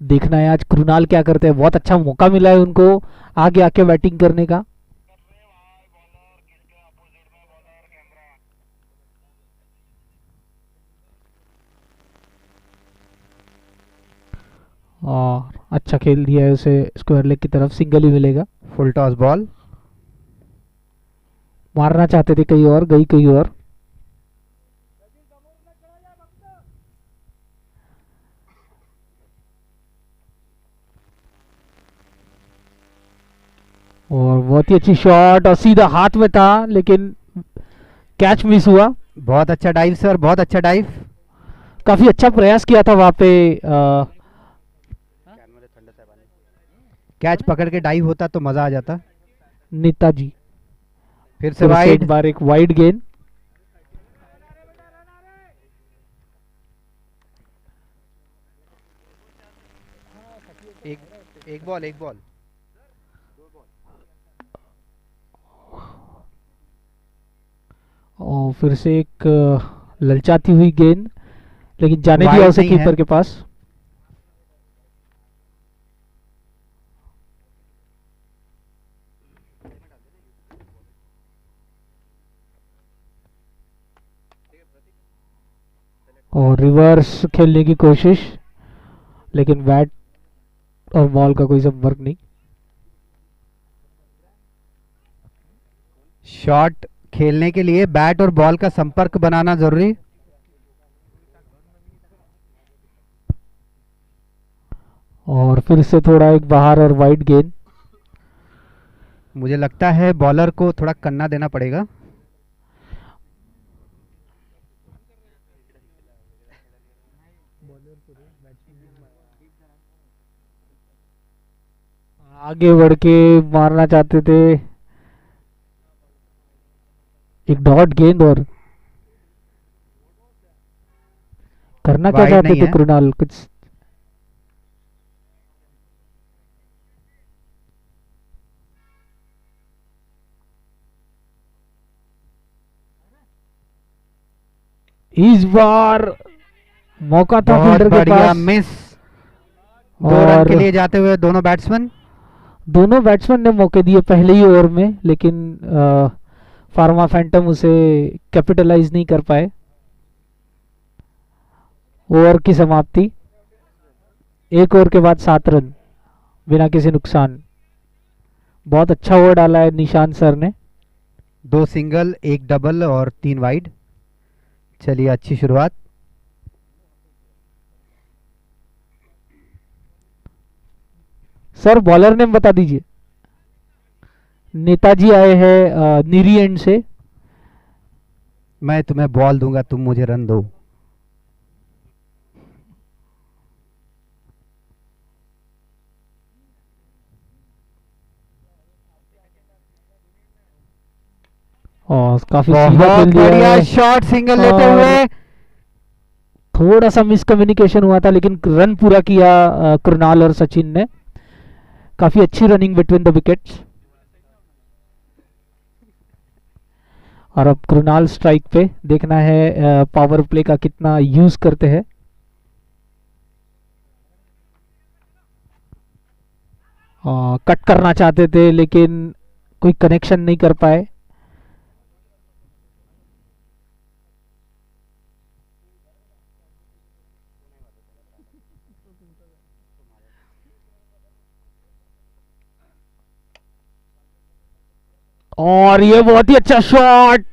देखना है आज कृणाल क्या करते हैं। बहुत अच्छा मौका मिला है उनको आगे आके बैटिंग करने का। और अच्छा खेल दिया है उसे स्क्वायर लेग की तरफ, सिंगल ही मिलेगा। Full toss ball. मारना चाहते थे कहीं और, गई कहीं और। और बहुत ही अच्छी शॉट और सीधा हाथ में था लेकिन कैच मिस हुआ। बहुत अच्छा डाइव सर, बहुत अच्छा डाइव। काफी अच्छा प्रयास किया था वहां पे। कैच पकड़ के डाइव होता तो मजा आ जाता। नेताजी फिर से फिर से एक वाइड। बार एक वाइड गेंद। एक एक बॉल, एक बॉल। और फिर से एक ललचाती हुई गेंद, लेकिन जाने दिया वाइड उसे नहीं है। कीपर के पास। और रिवर्स खेलने की कोशिश, लेकिन बैट और बॉल का कोई संपर्क नहीं। शॉट खेलने के लिए बैट और बॉल का संपर्क बनाना जरूरी। और फिर से थोड़ा एक बाहर और वाइड गेंद। मुझे लगता है बॉलर को थोड़ा कन्ना देना पड़ेगा। आगे बढ़ के मारना चाहते थे, एक डॉट गेंद। और करना क्या वाइड चाहते नहीं थे है। कृणाल कुछ। इस बार मौका था बहुत फील्डर के बढ़िया पास। मिस। 2 रन और के लिए जाते हुए दोनों बैट्समैन। दोनों बैट्समैन ने मौके दिए पहले ही ओवर में, लेकिन फार्मा फैंटम उसे कैपिटलाइज नहीं कर पाए। ओवर की समाप्ति, एक ओवर के बाद 7 रन बिना किसी नुकसान। बहुत अच्छा ओवर डाला है निशांत सर ने। 2 सिंगल, 1 डबल और 3 वाइड। चलिए, अच्छी शुरुआत। सर बॉलर नेम बता दीजिए। नेताजी आए हैं नीरी एंड से। मैं तुम्हें बॉल दूंगा, तुम मुझे रन दो। और काफी सीधा बहुत खेल दिया बढ़िया है। शॉट, सिंगल लेते और हुए। थोड़ा सा मिसकम्युनिकेशन हुआ था, लेकिन रन पूरा किया कृणाल और सचिन ने। काफी अच्छी रनिंग बिटवीन द विकेट्स। और अब कृणाल स्ट्राइक पे, देखना है पावर प्ले का कितना यूज करते हैं। कट करना चाहते थे लेकिन कोई कनेक्शन नहीं कर पाए। और ये बहुत ही अच्छा शॉट,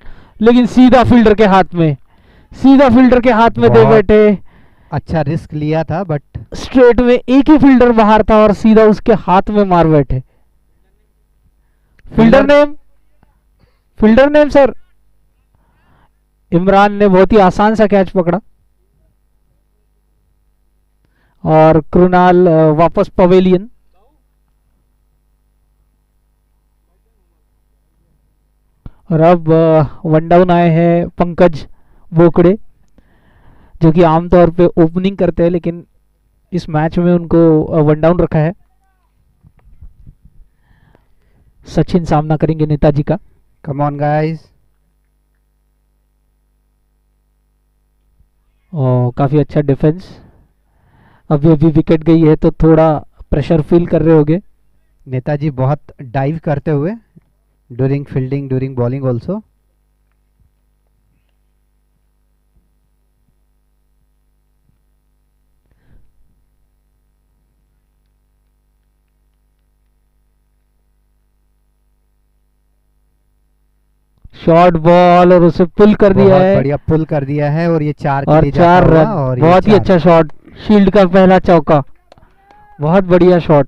लेकिन सीधा फील्डर के हाथ में, सीधा फील्डर के हाथ में दे बहुत बैठे। अच्छा रिस्क लिया था, बट स्ट्रेट में एक ही फील्डर बाहर था और सीधा उसके हाथ में मार बैठे। Fielder name, fielder name sir. Imran ने बहुत ही आसान सा कैच पकड़ा। और कृणाल वापस पवेलियन। और अब वन डाउन आए हैं पंकज बोकड़े, जो कि आमतौर पे ओपनिंग करते हैं, लेकिन इस मैच में उनको वन डाउन रखा है। सचिन सामना करेंगे नेताजी का। Come on guys. और काफी अच्छा डिफेंस। अभी अभी विकेट गई है तो थोड़ा प्रेशर फील कर रहे होगे। नेताजी बहुत डाइव करते हुए during fielding during bowling also. Short ball और उसे पुल कर दिया बहुत है। बढ़िया पुल कर दिया है और ये 4 के और लिए जाता 4 हुआ रन, और ये बहुत ही 4। अच्छा शॉट, शील्ड का पहला चौका, बहुत बढ़िया शॉट,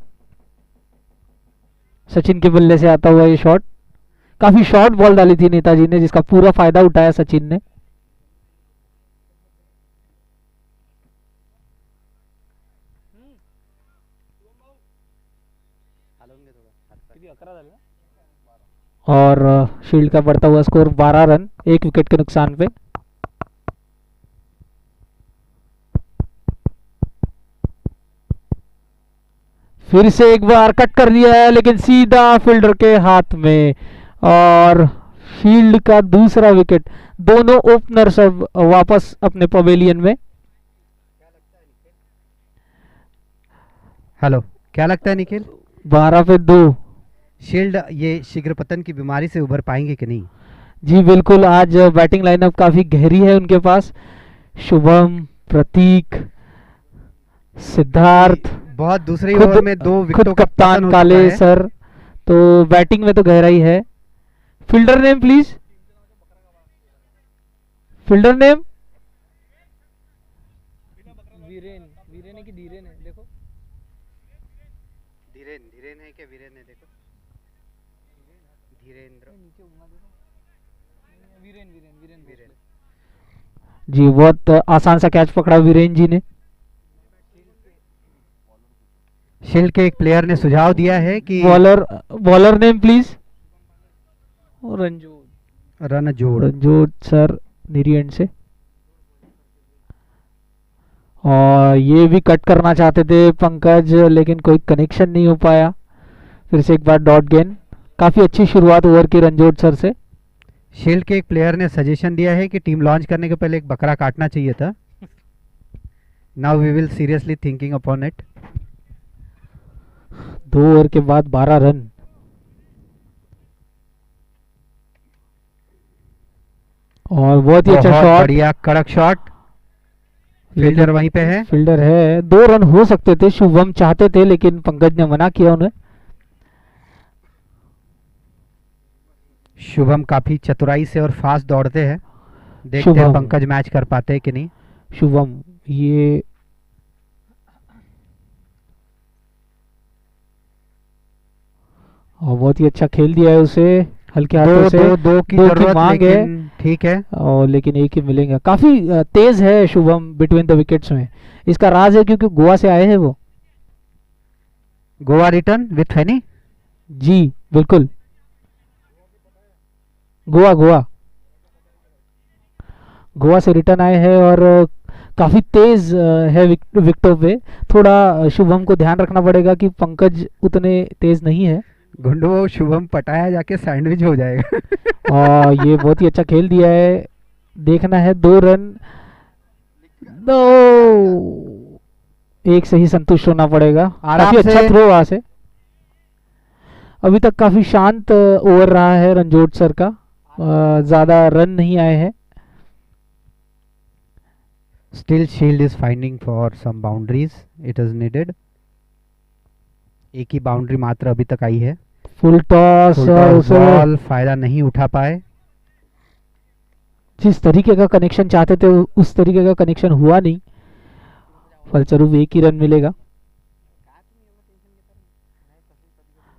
सचिन के बल्ले से आता हुआ ये शॉट। काफी शॉर्ट बॉल डाली थी नेताजी ने, जिसका पूरा फायदा उठाया सचिन ने। और शील्ड का बढ़ता हुआ स्कोर 12 रन, 1 विकेट के नुकसान पे। फिर से एक बार कट कर दिया है, लेकिन सीधा फील्डर के हाथ में, और शील्ड का दूसरा विकेट। दोनों ओपनर्स अब वापस अपने पवेलियन में। हेलो, क्या लगता है निखिल, 12 पे 2। शील्ड ये शीघ्र पतन की बीमारी से उभर पाएंगे कि नहीं? जी बिल्कुल, आज बैटिंग लाइनअप काफी गहरी है उनके पास। शुभम, प्रतीक, सिद्धार्थ, बहुत दूसरे खुद ओवर में 2 खुद विकेटों का पतन कप्तान हो चुका काले है। सर, तो बैटिंग में तो गहराई है। Fielder name please, fielder name. Viren, Viren है कि धीरेन है, देखो। धीरेन, धीरेन है क्या वीरेन है? देखो, धीरेन्द्र, नीचे उंगला देखो। वीरेन, वीरेन, वीरेन, वीरेन। जी, बहुत आसान सा कैच पकड़ा वीरेन जी ने। शील्ड के एक प्लेयर ने सुझाव दिया है कि bowler, bowler name please. Ranjot, Ranjod. Ranjot sir, Neeri end से। और ये भी कट करना चाहते थे पंकज, लेकिन कोई कनेक्शन नहीं हो पाया। फिर से एक बार डॉट गेंद। काफी अच्छी शुरुआत ओवर की रंजोट सर से। शील्ड के एक प्लेयर ने सजेशन दिया है कि टीम लॉन्च करने के पहले एक बकरा काटना चाहिए था। Now we will seriously thinking upon it. 2 over के बाद 12 रन। और बहुत ही अच्छा बहुत शॉट, बढ़िया कड़क शॉट। फील्डर वहीं पे है। फील्डर है। 2 रन हो सकते थे, शुभम चाहते थे, लेकिन पंकज ने मना किया उन्हें। शुभम काफी चतुराई से और फास्ट दौड़ते हैं। देखते हैं शुभम, पंकज मैच कर पाते हैं कि नहीं। शुभम ये और बहुत ही अच्छा खेल दिया है उसे, हल्के हाथों से। दो की दो की जरूरत, मांग है, लेकिन ठीक है। और लेकिन एक ही मिलेंगे। काफी तेज है शुभम बिटवीन द विकेट्स में। इसका राज है क्योंकि गोवा से आए हैं वो। गोवा रिटर्न विथ फैनी। जी बिल्कुल, गोवा, गोवा, गोवा से रिटर्न आए हैं, और काफी तेज है विकेटों पे। थोड़ा शुभम को ध्यान रखना पड़ेगा कि पंकज उतने तेज नहीं है। गुंडो, शुभम पटाया जाके सैंडविच हो जाएगा। और ये बहुत ही अच्छा खेल दिया है। देखना है 2 रन, 2, एक से ही संतुष्ट होना पड़ेगा। काफी अच्छा थ्रो वहां से। अभी तक काफी शांत ओवर रहा है रंजोट सर का, ज्यादा रन नहीं आए हैं। Still Shield is finding for some boundaries it is needed. एक ही बाउंड्री मात्र अभी तक आई है। फुल टॉस, बॉल फायदा नहीं उठा पाए। जिस तरीके का कनेक्शन चाहते थे उस तरीके का कनेक्शन हुआ नहीं, फलस्वरूप 1 ही रन मिलेगा।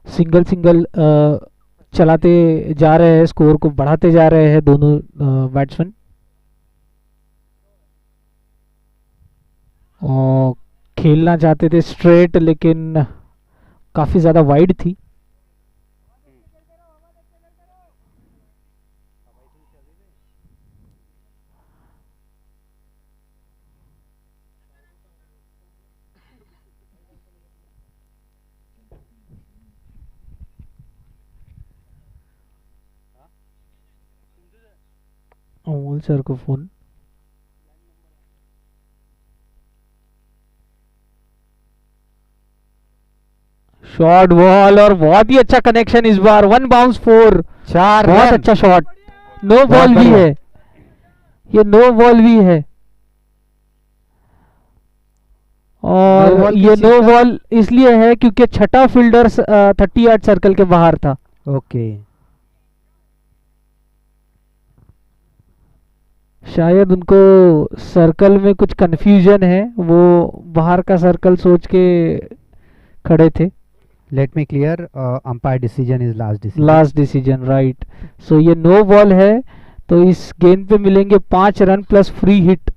सिंगल सिंगल चलाते जा रहे हैं, स्कोर को बढ़ाते जा रहे हैं दोनों बैट्समैन। और खेलना चाहते थे स्ट्रेट, लेकिन काफी ज्यादा वाइड थी। अमोल सर को फोन। शॉर्ट बॉल और बहुत ही अच्छा कनेक्शन इस बार, 1 बाउंस 4, 4 बहुत रन। अच्छा शॉट। नो बहुत बॉल भी बढ़िया। है, ये नो बॉल भी है, No और ball ये किस नो चीज़ का? बॉल इसलिए है क्योंकि छठा फील्डर 30 यार्ड सर्कल के बाहर था। ओके। शायद उनको सर्कल में कुछ कंफ्यूजन है, वो बाहर का सर्कल सोच के खड़े थे। Let me clear, umpire decision is last decision. Last decision, right. So ये नो बॉल है, तो इस गेंद पे मिलेंगे 5 रन प्लस फ्री हिट।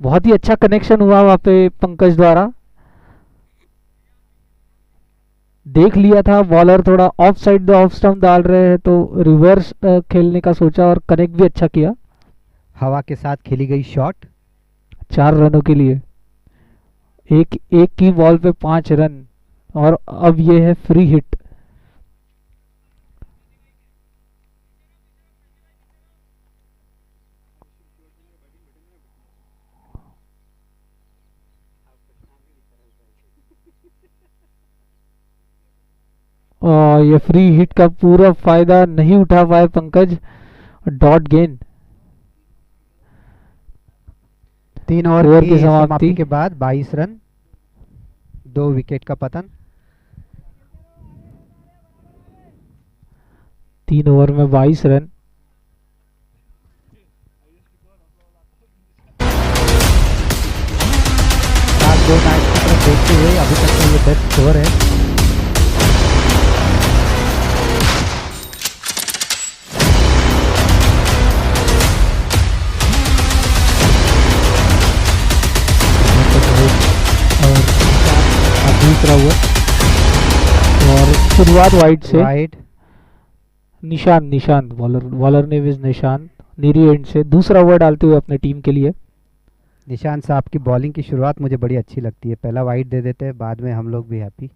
बहुत ही अच्छा कनेक्शन हुआ वहां पे पंकज द्वारा। देख लिया था बॉलर थोड़ा of side the off stump डाल रहे हैं, तो रिवर्स खेलने का सोचा और कनेक्ट भी अच्छा किया। हवा के साथ खेली गई शॉट। 4 रनों के लिए, एक एक की बॉल पे 5 रन, और अब ये है फ्री हिट। और ये फ्री हिट का पूरा फायदा नहीं उठा पाए पंकज, डॉट गेंद। 3 ओवर ओवर की की समाप्ति समाप्ति के बाद 22 रन, 2 विकेट का पतन। 3 ओवर में 22 रन। लास्ट 2 मैच की तरफ देखते हुए अभी तक का ये बेस्ट स्कोर है। और अब दूसरा ओवर, और शुरुआत वाइड से वाइड। निशांत बॉलर ने भी निशांत नीरी एंड से दूसरा ओवर डालते हुए अपने टीम के लिए। निशांत साहब की बॉलिंग की शुरुआत मुझे बड़ी अच्छी लगती है, पहला वाइड दे देते हैं, बाद में हम लोग भी हैप्पी।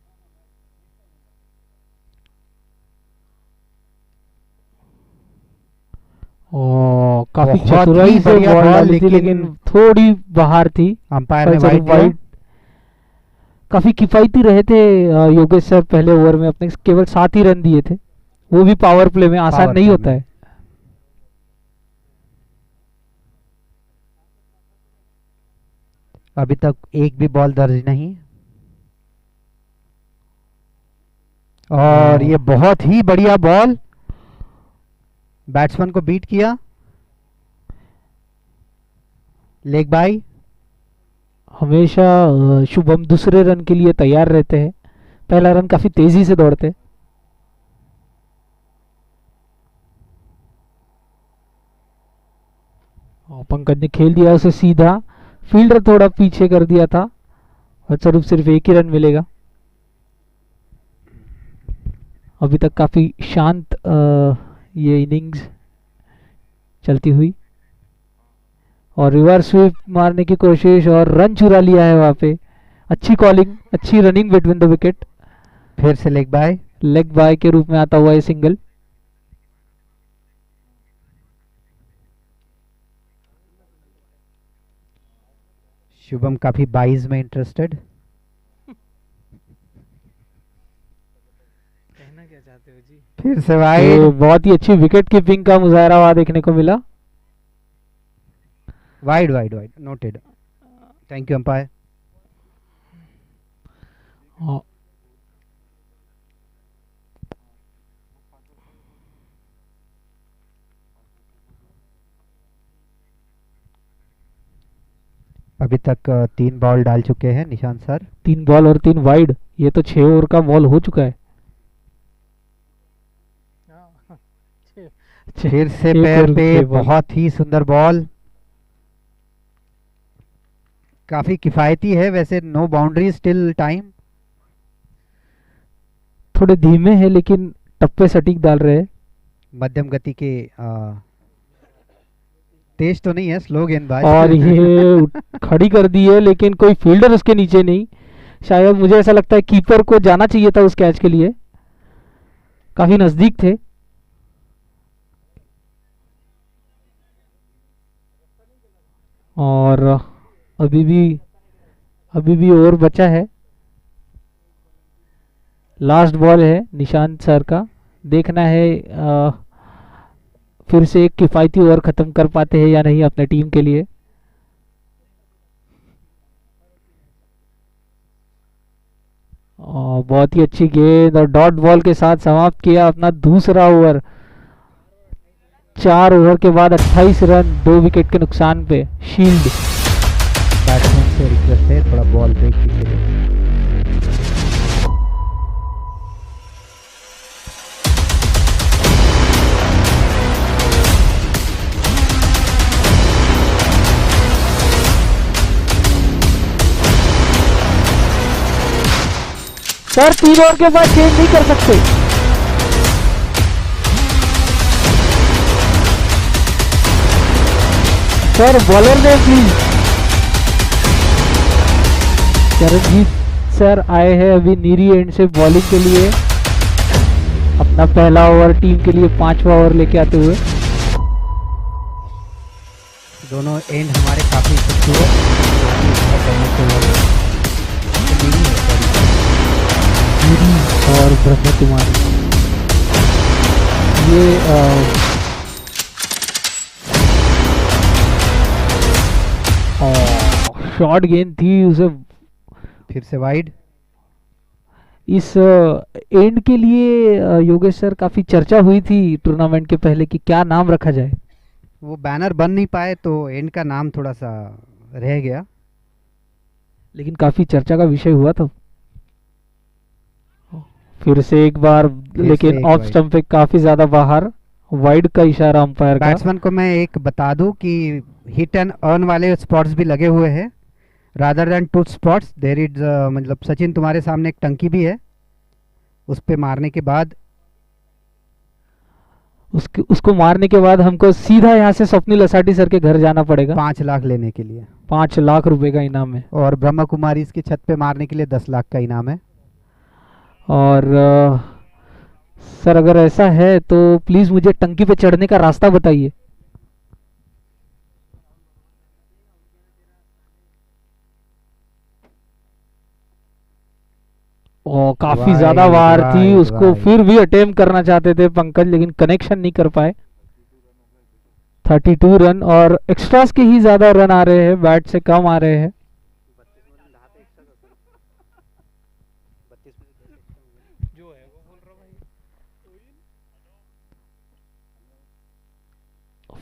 और काफी बहुत ही चतुराई से बढ़िया बॉल बॉल, डाली थी, लेकिन थोड़ी बाहर थी। अंपायर ने फलस्वरूप वाइड दिया। वाइड। काफी किफायती रहे थे योगेश सर, पहले ओवर में अपने केवल 7 ही रन दिए थे, वो भी पावर प्ले में, आसान पावर नहीं प्ले होता में। है। अभी तक एक भी बॉल दर्ज नहीं, और ये बहुत ही बढ़िया बॉल, बैट्समैन को बीट किया। Leg bye. हमेशा शुभम दूसरे रन के लिए तैयार रहते हैं, पहला रन काफी तेजी से दौड़ते। और पंकज ने खेल दिया उसे सीधा, फील्डर थोड़ा पीछे कर दिया था, और स्वरूप सिर्फ एक ही रन मिलेगा। अभी तक काफी शांत ये इनिंग्स चलती हुई, और रिवर्स स्वीप मारने की कोशिश और रन चुरा लिया है वहां पे। अच्छी कॉलिंग, अच्छी रनिंग बिटवीन द विकेट। फिर से लेग बाय। लेग बाय के रूप में आता हुआ है सिंगल। शुभम काफी 22 में इंटरेस्टेड। कहना क्या चाहते हो जी? फिर से तो वाइड। बहुत ही अच्छी विकेट कीपिंग का मुजाहरा वहां देखने को मिला। Wide wide wide, noted. Thank you umpire. अभी तक 3 बॉल डाल चुके हैं निशांत सर। 3 बॉल और 3 वाइड, ये तो 6 ओवर का बॉल हो चुका है। फिर से एक पैर और पे 6 बॉल। बहुत ही सुंदर बॉल, काफी किफायती है वैसे। No boundary still time. थोड़े धीमे हैं लेकिन टप्पे सटीक डाल रहे हैं। मध्यम गति के तेज तो नहीं है, स्लो गेंदबाज। और ये खड़ी कर दी है, लेकिन कोई फील्डर उसके नीचे नहीं। शायद मुझे ऐसा लगता है कीपर को जाना चाहिए था उस कैच के लिए, काफी नजदीक थे। और अभी भी ओवर बचा है। लास्ट बॉल है निशांत सर का, देखना है फिर से एक किफ़ायती ओवर ख़त्म कर पाते हैं या नहीं अपने टीम के लिए। बहुत ही अच्छी गेंद और डॉट बॉल के साथ समाप्त किया अपना दूसरा ओवर। 4 ओवर के बाद 28 रन 2 विकेट के नुकसान पे। शील्ड बैट्समैन से रिक्वेस्ट है थोड़ा बॉल ब्रेक कीजिए। सर 3 ओवर के बाद चेंज नहीं कर सकते। सर बॉलर ने प्लीज। चरणजीत सर आए हैं अभी नीरी एंड से बॉलिंग के लिए, अपना पहला ओवर टीम के लिए 5वां ओवर लेके आते हुए। दोनों एंड हमारे काफी खूबसूरत और ब्रह्म कुमारी ये शॉर्ट गेंद थी, उसे फिर से वाइड। इस एंड के लिए योगेश सर काफी चर्चा हुई थी टूर्नामेंट के पहले कि क्या नाम रखा जाए। वो बैनर बन नहीं पाए तो एंड का नाम थोड़ा सा रह गया, लेकिन काफी चर्चा का विषय हुआ था। फिर से एक बार, लेकिन ऑफ स्टंप पे काफी ज्यादा बाहर, वाइड का इशारा अंपायर का। बैट्समैन को मैं एक बता दूं कि हिट एंड अर्न वाले स्पॉट्स भी लगे हुए हैं, rather than 2 spots there is, मतलब सचिन तुम्हारे सामने एक टंकी भी है, उस पे मारने के बाद उसको मारने के बाद हमको सीधा यहाँ से स्वप्निल असाटी सर के घर जाना पड़ेगा 5 लाख लेने के लिए। 5 लाख रुपए का इनाम है। और ब्रह्मा कुमारी इसकी छत पे मारने के लिए 10 लाख का इनाम है। और सर अगर ऐसा है तो प्लीज मुझे टंकी पे चढ़ने का रास्ता बताइए। ओ काफी ज्यादा वार थी, उसको फिर भी अटेम्प्ट करना चाहते थे पंकज, लेकिन कनेक्शन नहीं कर पाए। 32 रन और एक्स्ट्रास के ही ज्यादा रन आ रहे हैं, बैट से कम आ रहे हैं।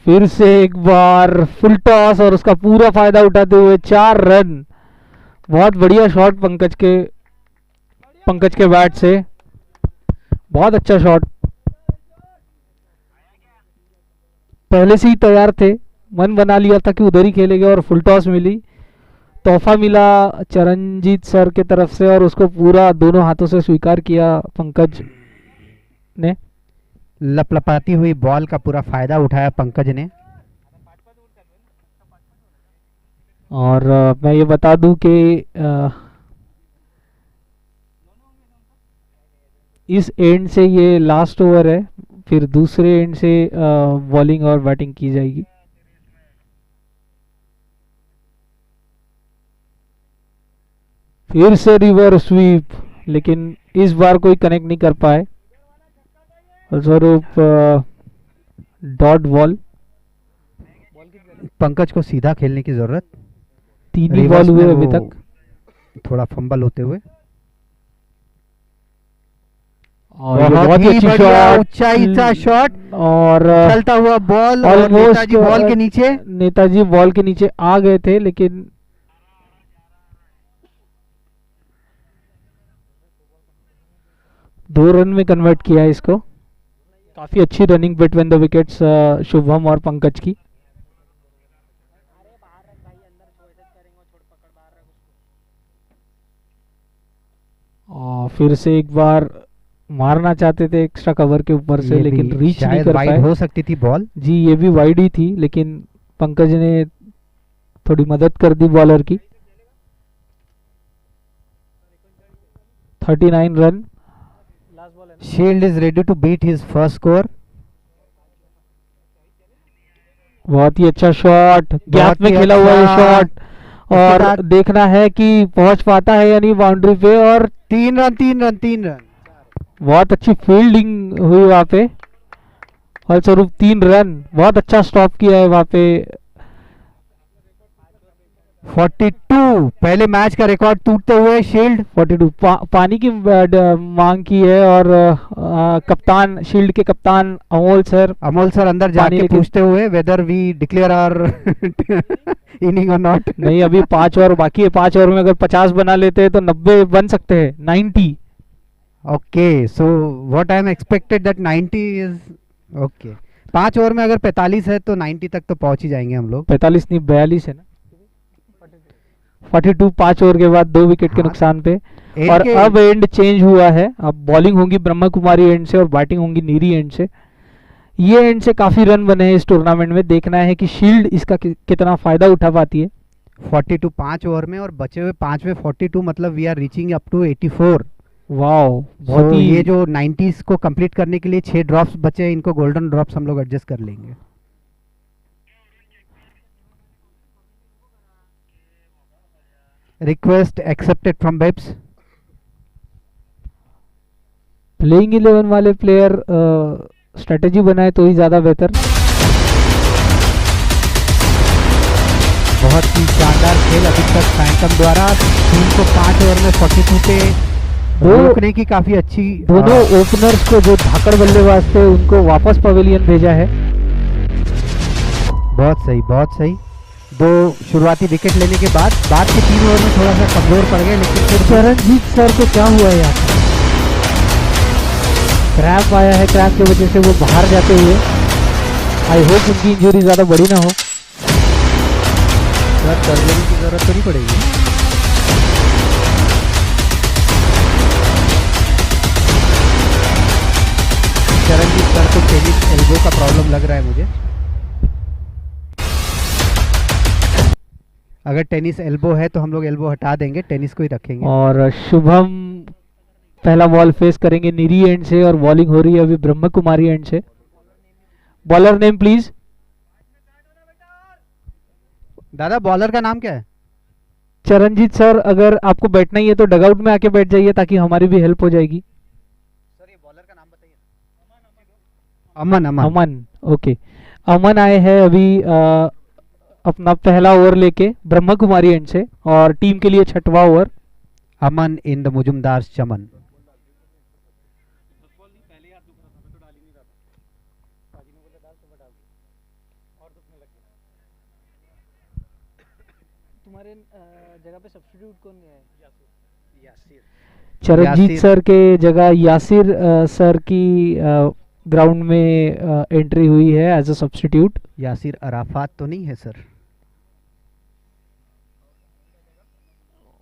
फिर से एक बार फुल टॉस और उसका पूरा फायदा उठाते हुए 4 रन। बहुत बढ़िया शॉट पंकज के बैट से, बहुत अच्छा शॉट। पहले से ही तैयार थे, मन बना लिया था कि उधर ही खेलेंगे और फुल टॉस मिली, तोहफा मिला चरणजीत सर के तरफ से और उसको पूरा दोनों हाथों से स्वीकार किया पंकज ने। लपलपाती हुई बॉल का पूरा फायदा उठाया पंकज ने। और मैं ये बता दूं कि इस एंड से ये लास्ट ओवर है, फिर दूसरे एंड से बॉलिंग और बैटिंग की जाएगी। फिर से रिवर्स स्वीप, लेकिन इस बार कोई कनेक्ट नहीं कर पाए, स्वरूप डॉट बॉल। पंकज को सीधा खेलने की जरूरत, 3 ही बॉल हुए अभी तक, थोड़ा फंबल होते हुए। और बहुत ही अच्छी शॉट, ऊंचाई सा शॉट और चलता हुआ बॉल, और नेताजी बॉल के नीचे, नेताजी बॉल के नीचे आ गए थे, लेकिन दो रन में कन्वर्ट किया इसको। काफी अच्छी running between the wickets Shubham और पंकज की। और फिर से एक बार मारना चाहते थे एक्स्ट्रा कवर के ऊपर से, लेकिन रीच नहीं कर पाए। हो सकती थी बॉल, जी ये भी वाइड ही थी, लेकिन पंकज ने थोड़ी मदद कर दी बॉलर की। 39 run. Shield is ready to beat his first score. बहुत ही अच्छा शॉट, गैप में खेला हुआ है शॉट, और देखना है कि पहुंच पाता है या नहीं बाउंड्री पे। और 3 रन 3 रन 3 रन बहुत अच्छी फील्डिंग हुई वहां पे, फलस्वरूप 3 रन। बहुत अच्छा स्टॉप किया है वहां पे। 42 पहले मैच का रिकॉर्ड टूटते हुए शील्ड। 42 पानी की मांग की है, और कप्तान, शील्ड के कप्तान अमोल सर अंदर पानी जाके लेके। पूछते हुए whether we declare our inning और नॉट। नहीं, अभी 5 ओवर बाकी है। 5 ओवर में अगर 50 बना लेते हैं तो 90 बन सकते हैं, 90। Okay, so what I am expected that 90 is okay. 5 over में अगर 45 है तो 90 तक तो पहुंच ही जाएंगे हम लोग। 45 नहीं, 42 है ना। 42 5 ओवर के बाद 2 विकेट के हाँ, नुकसान पे। एंड और के अब एंड चेंज हुआ है, अब बॉलिंग होगी ब्रह्मा कुमारी एंड से और बैटिंग होगी नीरी एंड से। ये एंड से काफी रन बने हैं इस टूर्नामेंट में। देखना है कि शील्ड इसका कितना फायदा उठा पाती है। 42 5 ओवर में और बचे हुए 5 में 42, मतलब we are reaching up to 84। Wow, बहुत सो ही। ये जो 90s को कंप्लीट करने के लिए 6 ड्रॉप्स बचे हैं, इनको गोल्डन ड्रॉप्स हम लोग एडजस्ट कर लेंगे। Request accepted from babes. Playing 11 वाले प्लेयर स्ट्रेटेजी बनाए तो ही ज़्यादा बेहतर। बहुत ही शानदार खेल अभी तक फैंटम द्वारा। टीम को 5 ओवर में 42 पे रोकने की काफी अच्छी। दोनों ओपनर्स को जो धाकड़ बल्लेबाज थे उनको वापस पवेलियन भेजा है। बहुत सही, बहुत सही। 2 शुरुआती विकेट लेने के बाद के 3 ओवर में थोड़ा सा कमजोर पड़ गए, लेकिन फिर चरणजीत सर को क्या हुआ है यहाँ पर? क्रैम्प आया है, क्रैम्प की वजह से वो बाहर जाते हुए। आई होप उनकी इंजरी ज़्यादा बड़ी ना हो। सर्जरी की जरूरत तो नहीं पड़ेगी। चरणजीत सर को टेनिस एल्बो का प्रॉब्लम लग रहा है मुझे। अगर टेनिस एल्बो है तो हम लोग एल्बो हटा देंगे, टेनिस को ही रखेंगे। और शुभम पहला बॉल फेस करेंगे नीरी एंड से, और बॉलिंग हो रही है अभी ब्रह्म कुमारी एंड से। Bowler name please. दादा बॉलर का नाम क्या है? चरणजीत सर, अगर आपको बैठना ही है तो डगआउट में आके बैठ जाइए ताकि हमारी भी हेल्प हो जाएगी। सर ये बॉलर का नाम बताइए। अमन। अमन। अमन, ओके। अमन आए हैं अभी अपना पहला ओवर लेके ब्रह्म कुमारी एंड से, और टीम के लिए 6वां over. Aman in the Mujumdar Chaman. तुम्हारे जगह पे सब्स्टिट्यूट कौन है? यासिर। चरणजीत यासिर। सर के जगह यासिर सर की ग्राउंड में एंट्री हुई है as a substitute. Yasir Arafat तो नहीं है सर?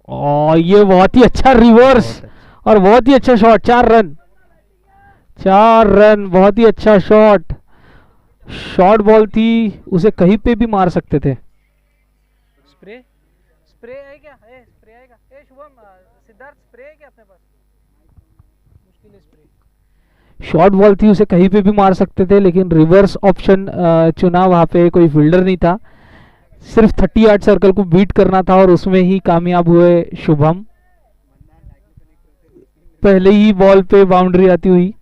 और ये बहुत ही अच्छा रिवर्स, बहुत अच्छा। और बहुत ही अच्छा शॉट। 4 रन, 4 रन, बहुत ही अच्छा शॉट। शॉर्ट बॉल थी, उसे कहीं पे भी मार सकते थे। स्प्रे, स्प्रे है क्या? स्प्रे आएगा? शुभम, सिद्धार्थ, स्प्रे है क्या अपने पास? मुश्किल है स्प्रे। शॉर्ट बॉल थी, उसे कहीं पे भी मार सकते थे, लेकिन रिवर्स ऑप्शन चुना। वहां पे कोई फील्डर नहीं था, सिर्फ 30 यार्ड सर्कल को बीट करना था, और उसमें ही कामयाब हुए शुभम। पहले ही बॉल पे बाउंड्री आती हुई।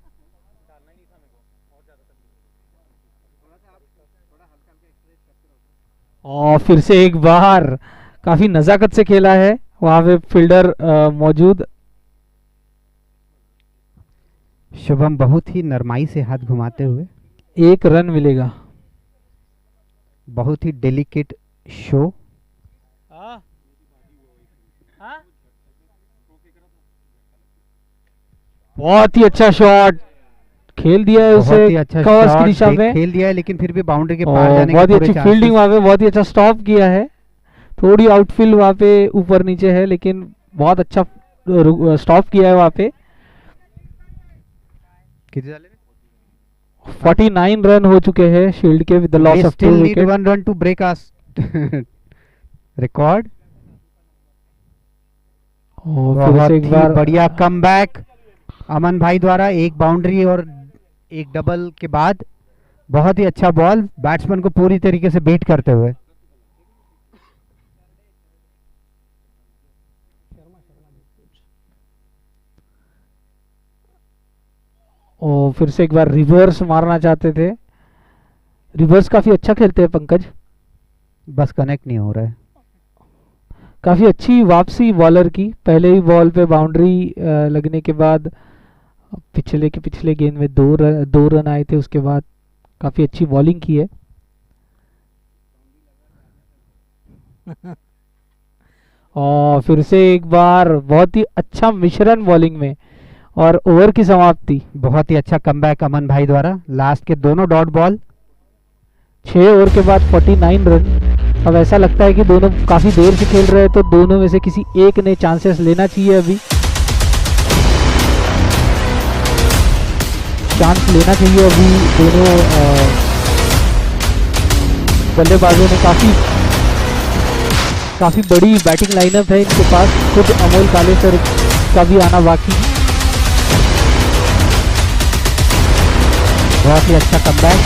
और फिर से एक बार काफी नजाकत से खेला है, वहां पे फील्डर मौजूद। शुभम बहुत ही नरमाई से हाथ घुमाते हुए। 1 रन मिलेगा। बहुत ही डेलिकेट शो। बहुत ही अच्छा शॉट खेल दिया है उसे, बहुत ही अच्छा कवर्स की शॉट दिशा में। खेल दिया है, लेकिन फिर भी बाउंड्री के पार और जाने बहुत के ही पूरे अच्छी chances। फील्डिंग वहां पे, बहुत ही अच्छा स्टॉप किया है। थोड़ी आउटफील्ड वहां पे ऊपर नीचे है, लेकिन बहुत अच्छा स्टॉप किया है वहां पे। कितने डाले? 49 रन हो चुके हैं शील्ड के with the loss of 2 wicket. 1 run to break as record. फिर बहुत से एक ही बार बढ़िया कमबैक अमन भाई द्वारा। एक बाउंड्री और एक डबल के बाद बहुत ही अच्छा बॉल, बैट्समैन को पूरी तरीके से बीट करते हुए। और फिर से एक बार रिवर्स मारना चाहते थे। रिवर्स काफी अच्छा खेलते हैं पंकज। बस कनेक्ट नहीं हो रहा है। काफी अच्छी वापसी बॉलर की, पहले ही बॉल पे बाउंड्री लगने के बाद पिछले के पिछले गेंद में दो रन आए थे, उसके बाद काफी अच्छी बॉलिंग की है। और फिर से एक बार बहुत ही अच्छा मिश्रण बॉलिंग में, और ओवर की समाप्ति। बहुत ही अच्छा कमबैक अमन भाई द्वारा। लास्ट के दोनों डॉट बॉल। 6 ओवर के बाद 49 रन। अब ऐसा लगता है कि दोनों काफी देर से खेल रहे हैं, तो दोनों में से किसी एक ने चांसेस लेना चाहिए। अभी चांस लेना चाहिए अभी दोनों बल्लेबाजों ने। काफी बड़ी बैटिंग लाइनअप है इनके पास। खुद अमोल कालेसर का भी आना बाकी। बहुत ही अच्छा कमबैक।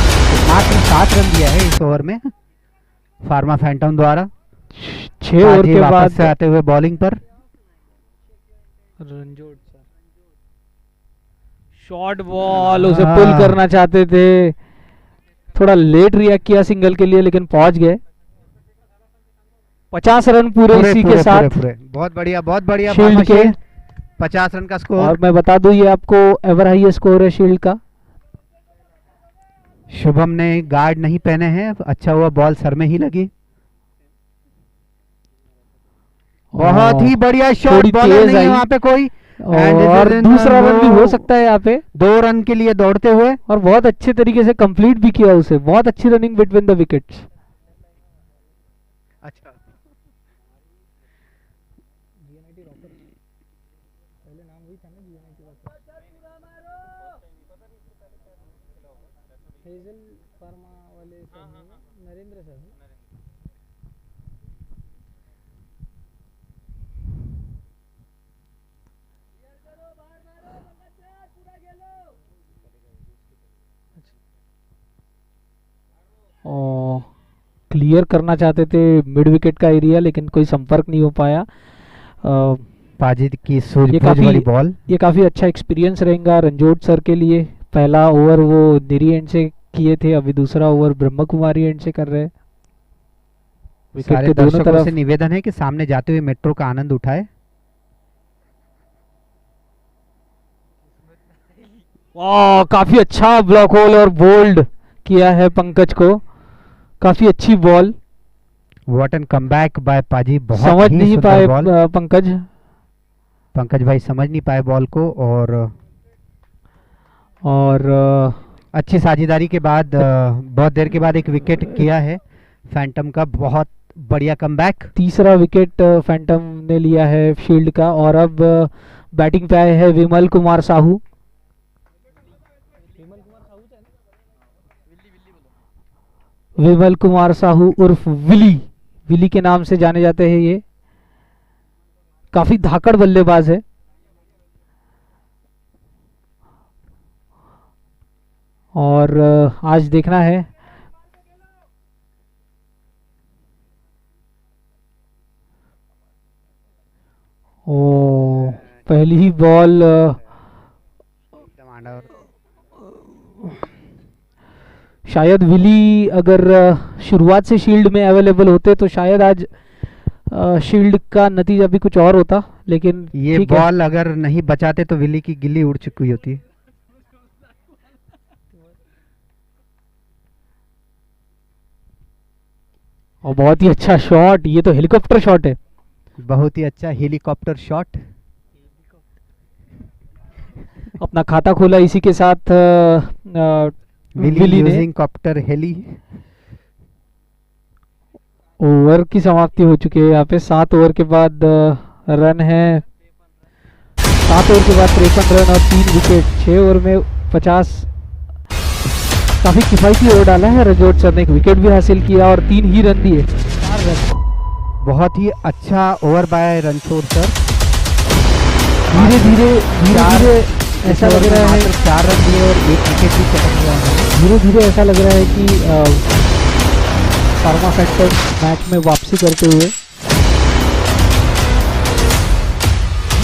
मात्र 7 रन दिया है इस ओवर में फार्मा फैंटम द्वारा। 6 ओवर के वापस बाद से आते हुए बॉलिंग पर। रणजोड़ सर शॉर्ट बॉल, उसे पुल करना चाहते थे। थोड़ा लेट रिएक्ट किया सिंगल के लिए, लेकिन पहुंच गए। 50 रन पूरे इसी के साथ। पूरे। बहुत बढ़िया, बहुत बढ़िया। शील्ड के 50 रन का स्कोर। और मैं बता दूं ये आपको एवर हाईएस्ट स्कोर है शील्ड का। शुभम ने गार्ड नहीं पहने हैं, अच्छा हुआ बॉल सर में ही लगी। बहुत ही बढ़िया शॉट। बॉलर नहीं है वहां पे कोई, और दूसरा रन भी हो सकता है यहाँ पे। 2 रन के लिए दौड़ते हुए, और बहुत अच्छे तरीके से कंप्लीट भी किया उसे। बहुत अच्छी रनिंग बिटवीन द विकेट्स। अच्छा नरेंद्र सर। क्लियर करना चाहते थे मिड विकेट का एरिया, लेकिन कोई संपर्क नहीं हो पाया। पाजी की सूझबूझ वाली बॉल। ये काफी अच्छा एक्सपीरियंस रहेगा रणजोट सर के लिए। पहला ओवर वो निरी एंड से किए थे, अभी दूसरा ओवर ब्रह्म कुमारी एंड से कर रहे हैं। विकेट सारे के दोनों दर्शकों तरफ से निवेदन है कि सामने जाते हुए मेट्रो का आनंद उठाए। काफी अच्छा ब्लॉक होल और बोल्ड किया है पंकज को। काफी अच्छी ball. What an comeback by Paaji. बहुत समझ ही नहीं सुंदर पाए बॉल। पंकज भाई समझ नहीं पाए बॉल को, और अच्छी साझेदारी के बाद बहुत देर के बाद एक विकेट किया है फैंटम का। बहुत बढ़िया कमबैक। तीसरा विकेट फैंटम ने लिया है शील्ड का। और अब बैटिंग पे आए हैं विमल कुमार साहू। विमल कुमार साहू उर्फ विली के नाम से जाने जाते हैं। ये काफी धाकड़ बल्लेबाज है। और आज देखना है पहली ही बॉल। शायद विली अगर शुरुआत से शील्ड में अवेलेबल होते तो शायद आज शील्ड का नतीजा भी कुछ और होता, लेकिन ये बॉल अगर नहीं बचाते तो विली की गिल्ली उड़ चुकी होती। और बहुत ही अच्छा शॉट। ये तो हेलीकॉप्टर शॉट है। बहुत ही अच्छा हेलीकॉप्टर शॉट। अपना खाता खोला इसी के साथ विली ने। Copter heli. ओवर की समाप्ति हो चुकी है यहाँ पे। 7 ओवर के बाद रन है 7 ओवर के बाद 53 रन और 3 विकेट। 6 ओवर में 50। काफी किफायती ओवर डाला है रणजोट सर ने। एक विकेट भी हासिल किया और 3 ही रन दिए। 4 रन। बहुत ही अच्छा ओवर बाय रणछोड़ सर। धीरे धीरे ऐसा लग रहा है 4 रन दिए और 1 विकेट भी चटक गया है। धीरे धीरे ऐसा लग रहा है कि फार्मा फैंटम मैच में वापसी करते हुए।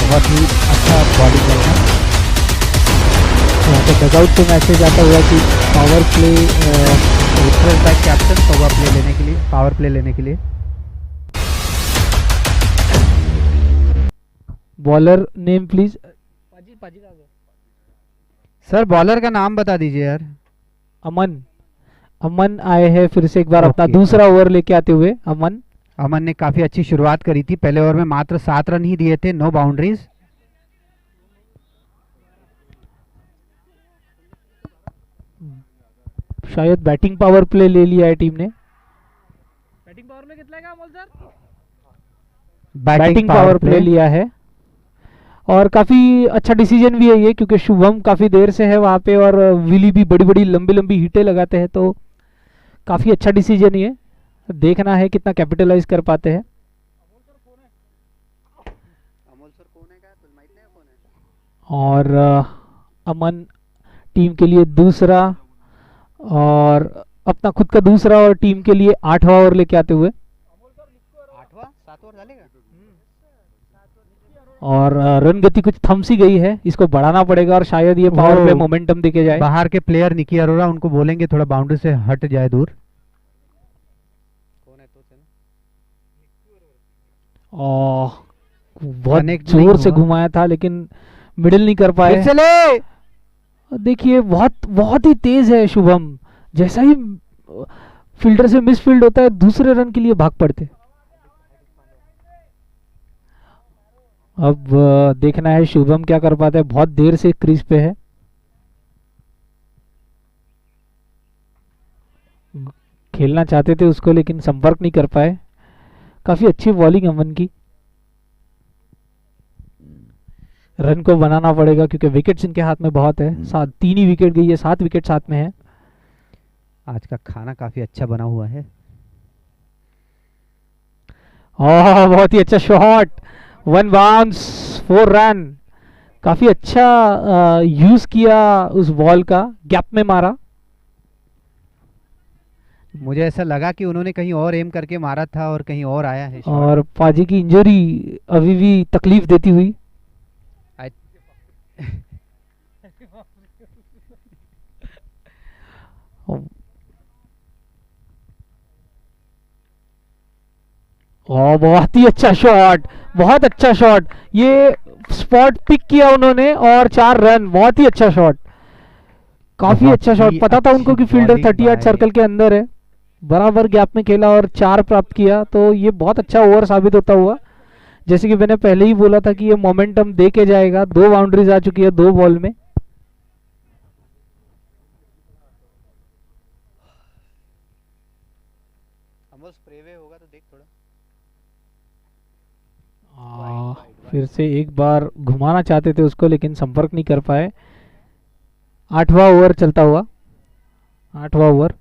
बहुत ही अच्छा बॉलिंग करना। यहाँ पे डगआउट से मैसेज आता हुआ कि power play request bye captain power play लेने के लिए, पावर प्ले लेने के लिए। Bowler name please. Sir bowler का नाम बता दीजिए यार। अमन। अमन आए हैं फिर से एक बार अपना ओके, दूसरा ओवर लेके आते हुए। अमन अमन ने काफी अच्छी शुरुआत करी थी, पहले ओवर में मात्र 7 रन ही दिए थे, नो बाउंड्रीज। शायद बैटिंग पावर प्ले ले लिया है टीम ने। बैटिंग पावर में कितना Amol sir? Batting power play लिया है और काफी अच्छा डिसीजन भी है ये, क्योंकि शुभम काफी देर से है वहां पे और विली भी बड़ी बड़ी लंबी लंबी हिटें लगाते हैं, तो काफी अच्छा डिसीजन ये। देखना है कितना कैपिटलाइज कर पाते हैं। और अमन टीम के लिए दूसरा और अपना खुद का दूसरा और टीम के लिए 8वां ओवर लेके आते हुए। 7 ओवर डालेगा और रन गति कुछ थम सी गई है, इसको बढ़ाना पड़ेगा और शायद ये पावर पे मोमेंटम देके जाए। बाहर के प्लेयर निकी अरोरा, उनको बोलेंगे थोड़ा बाउंड्री से हट जाए दूर। और बहुत Connect नहीं जोर से हुआ। घुमाया था लेकिन मिडिल नहीं कर पाए। चले देखिए बहुत ही तेज है शुभम, जैसा ही फील्डर से मिसफील्ड होता है दूसरे रन के लिए भाग पड़ते। अब देखना है शुभम क्या कर पाता है, बहुत देर से क्रीज पे है। खेलना चाहते थे उसको लेकिन संपर्क नहीं कर पाए। काफी अच्छी बॉलिंग अमन की। रन को बनाना पड़ेगा क्योंकि विकेट्स इनके हाथ में बहुत है। 3 ही विकेट गई है, 7 विकेट साथ में है। आज का खाना काफी अच्छा बना हुआ है। ओह बहुत ही अच्छा शॉट, 1 बाउंस 4 रन। काफी अच्छा यूज किया उस बॉल का, गैप में मारा। मुझे ऐसा लगा कि उन्होंने कहीं और एम करके मारा था और कहीं और आया है shot। और पाजी की इंजरी अभी भी तकलीफ देती हुई। और बहुत ही अच्छा शॉट, बहुत अच्छा शॉट। ये स्पॉट पिक किया उन्होंने और 4 रन, बहुत ही अच्छा शॉट, काफी बहुत अच्छा शॉट। ही पता था उनको अच्छी कि फील्डर bowling 38 by- सर्कल के अंदर है, बराबर गैप में खेला और 4 प्राप्त किया, तो ये बहुत अच्छा ओवर साबित होता हुआ। जैसे कि मैंने पहले ही बोला था कि ये मोमेंटम दे के जाएगा। 2 बाउंड्रीज आ चुकी है 2 बॉल में। होगा तो देख थोड़ा। फिर से एक बार घुमाना चाहते थे उसको लेकिन संपर्क नहीं कर पाए। 8वां ओवर चलता हुआ, 8वां ओवर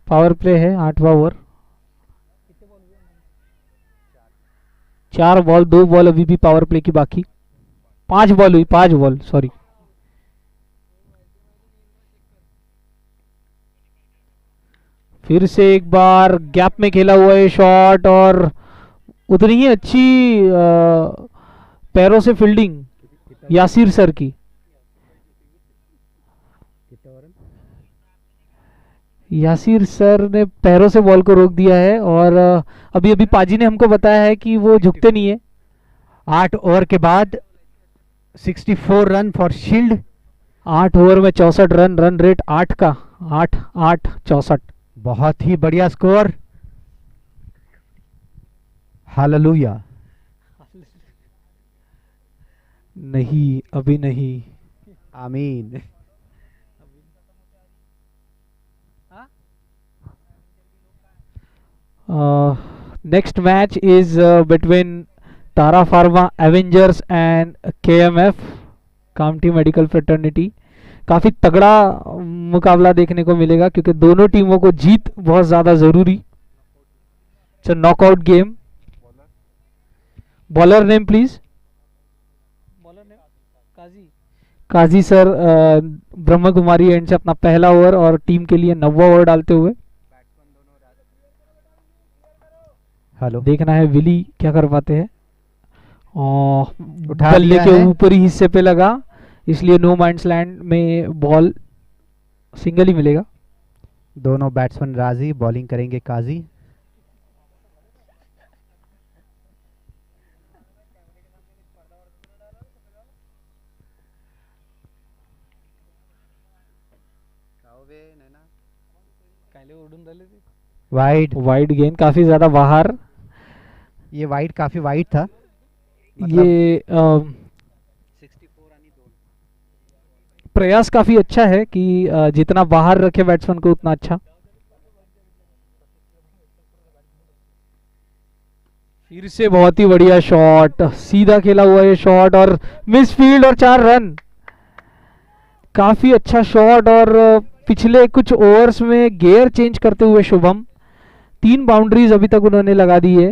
पावर प्ले है। 8वां ओवर, 4 बॉल 2 बॉल अभी भी पावर प्ले की बाकी। 5 बॉल हुई, 5 बॉल सॉरी। फिर से एक बार गैप में खेला हुआ है शॉट और उतनी ही अच्छी पैरों से फील्डिंग यासिर सर की। यासिर सर ने पैरों से बॉल को रोक दिया है और अभी अभी पाजी ने हमको बताया है कि वो झुकते नहीं है। 8 ओवर के बाद 64 रन फॉर शील्ड। 8 ओवर में 64 रन, रन रेट 8 का, 8 64। बहुत ही बढ़िया स्कोर। हालेलुया। नहीं अभी नहीं। आमीन। Next match is between Tara pharma Avengers end KMF county medical fraternity. काफी तगड़ा मुकाबला देखने को मिलेगा क्योंकि दोनों टीमों को जीत बहुत ज्यादा जरूरी। It's a knockout game. Bowler name please. Bowler name Kazi sir Brahma Kumari and से अपना पहला ओवर और टीम के लिए 9वां ओवर डालते हुए। हेलो, देखना है विली क्या कर पाते हैं। और उठा बल्ले दिया के है। ऊपरी हिस्से पे लगा, इसलिए नो माइंड्स लैंड में बॉल सिंगल ही मिलेगा। दोनों बैट्समैन राजी, बॉलिंग करेंगे काजी। वाइड। वाइड गेंद काफी ज्यादा बाहर। ये वाइड काफी वाइड था। मतलब ये 64 आनी दो। प्रयास काफी अच्छा है कि जितना बाहर रखे बैट्समैन को उतना अच्छा। फिर से बहुत ही बढ़िया शॉट, सीधा खेला हुआ ये शॉट और मिस फील्ड और 4 रन। काफी अच्छा शॉट और पिछले कुछ ओवर्स में गियर चेंज करते हुए शुभम 3 बाउंड्रीज अभी तक उन्होंने लगा दी है।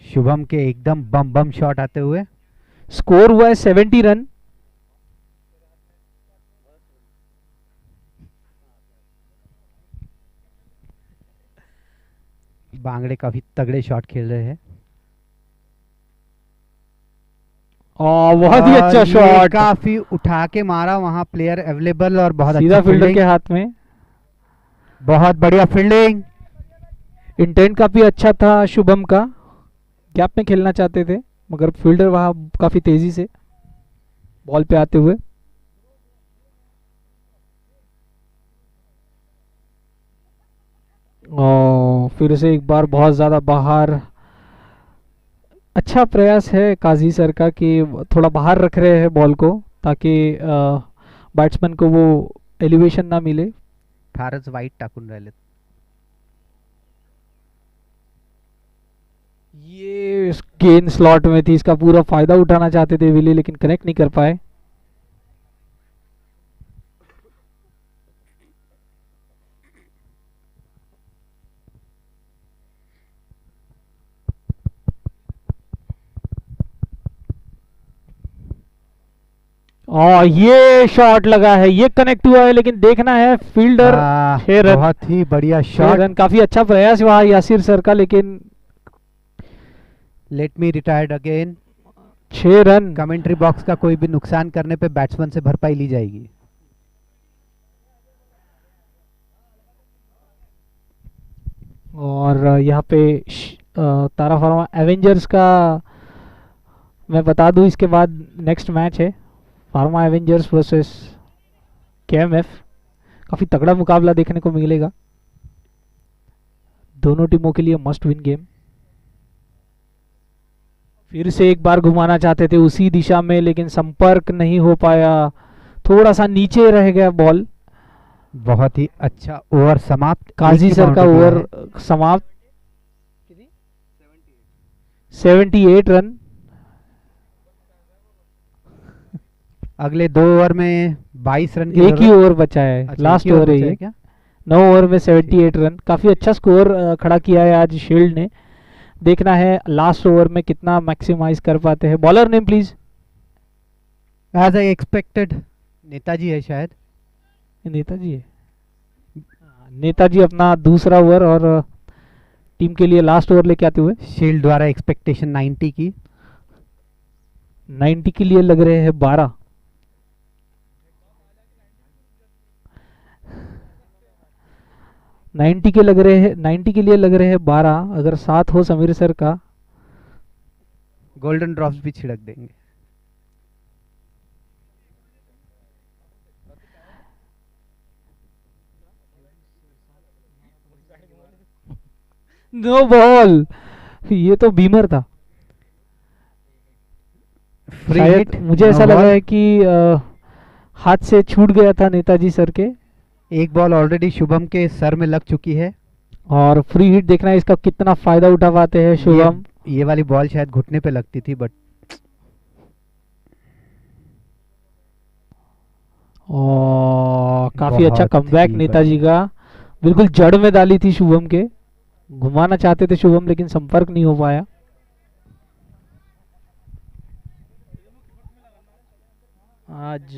शुभम के एकदम बम बम शॉट आते हुए। स्कोर हुआ है 70 रन। बांगड़े काफी तगड़े शॉट खेल रहे हैं। बहुत ही अच्छा और ये शॉट, काफी उठा के मारा, वहां प्लेयर अवेलेबल और बहुत सीधा अच्छा फील्डर फील्डिंग। के हाथ में। बहुत बढ़िया फील्डिंग। इंटेंट काफी अच्छा था शुभम का, गैप में खेलना चाहते थे मगर फील्डर वहां काफी तेजी से बॉल पे आते हुए। फिर से एक बार बहुत ज्यादा बाहर। अच्छा प्रयास है काजी सर का कि थोड़ा बाहर रख रहे हैं बॉल को ताकि बैट्समैन को वो एलिवेशन ना मिले। फारच वाईट टाकून राहिले। ये गेंद स्लॉट में थी, इसका पूरा फायदा उठाना चाहते थे विली लेकिन कनेक्ट नहीं कर पाए। ये शॉट लगा है, ये कनेक्ट हुआ है लेकिन देखना है फील्डर। 6 रन, बहुत ही बढ़िया 6 शॉट। रन, काफी अच्छा प्रयास वहां यासिर सर का लेकिन let me retired again. 6 run. Commentary box का कोई भी नुकसान करने पे बैट्समैन से भरपाई ली जाएगी। और यहाँ पे तारा फरमा एवेंजर्स का मैं बता दूं, इसके बाद नेक्स्ट मैच है फार्मा एवेंजर्स वर्सेस केएमएफ। काफी तगड़ा मुकाबला देखने को मिलेगा, दोनों टीमों के लिए मस्ट विन गेम। फिर से एक बार घुमाना चाहते थे उसी दिशा में लेकिन संपर्क नहीं हो पाया, थोड़ा सा नीचे रह गया बॉल। बहुत ही अच्छा ओवर समाप्त। काजी सर का ओवर समाप्त। 78 रन। अगले 2 ओवर में 22 रन की एक ही ओवर बचा है, अच्छा, लास्ट एक ही ओवर है बचा ये। क्या? 9 ओवर में 78 रन, काफी अच्छा स्कोर खड़ा किया है आज शील्ड ने। देखना है लास्ट ओवर में कितना मैक्सिमाइज कर पाते हैं। Bowler name please. As I expected Netaji है शायद। नेताजी है। नेताजी अपना दूसरा ओवर और टीम के लिए लास्ट ओवर लेके आते हुए। शील्ड द्वारा एक्सपेक्टेशन 90 की। 90 के लिए लग रहे हैं 12। नाइन्टी के लग रहे हैं, 90 के लिए लग रहे हैं 12। अगर 7 हो समीर सर का, गोल्डन ड्रॉप्स भी छिड़क देंगे। No ball. ये तो बीमर था फ्री शायद, हिट, मुझे ऐसा no लगा ball। है कि हाथ से छूट गया था नेताजी सर के। एक बॉल ऑलरेडी शुभम के सर में लग चुकी है। और फ्री हिट देखना है इसका कितना फायदा उठा पाते हैं शुभम। ये वाली बॉल शायद घुटने पे लगती थी बट काफी अच्छा बहुत कमबैक ही नेताजी का, बिल्कुल जड़ में डाली थी शुभम के। घुमाना चाहते थे शुभम लेकिन संपर्क नहीं हो पाया। आज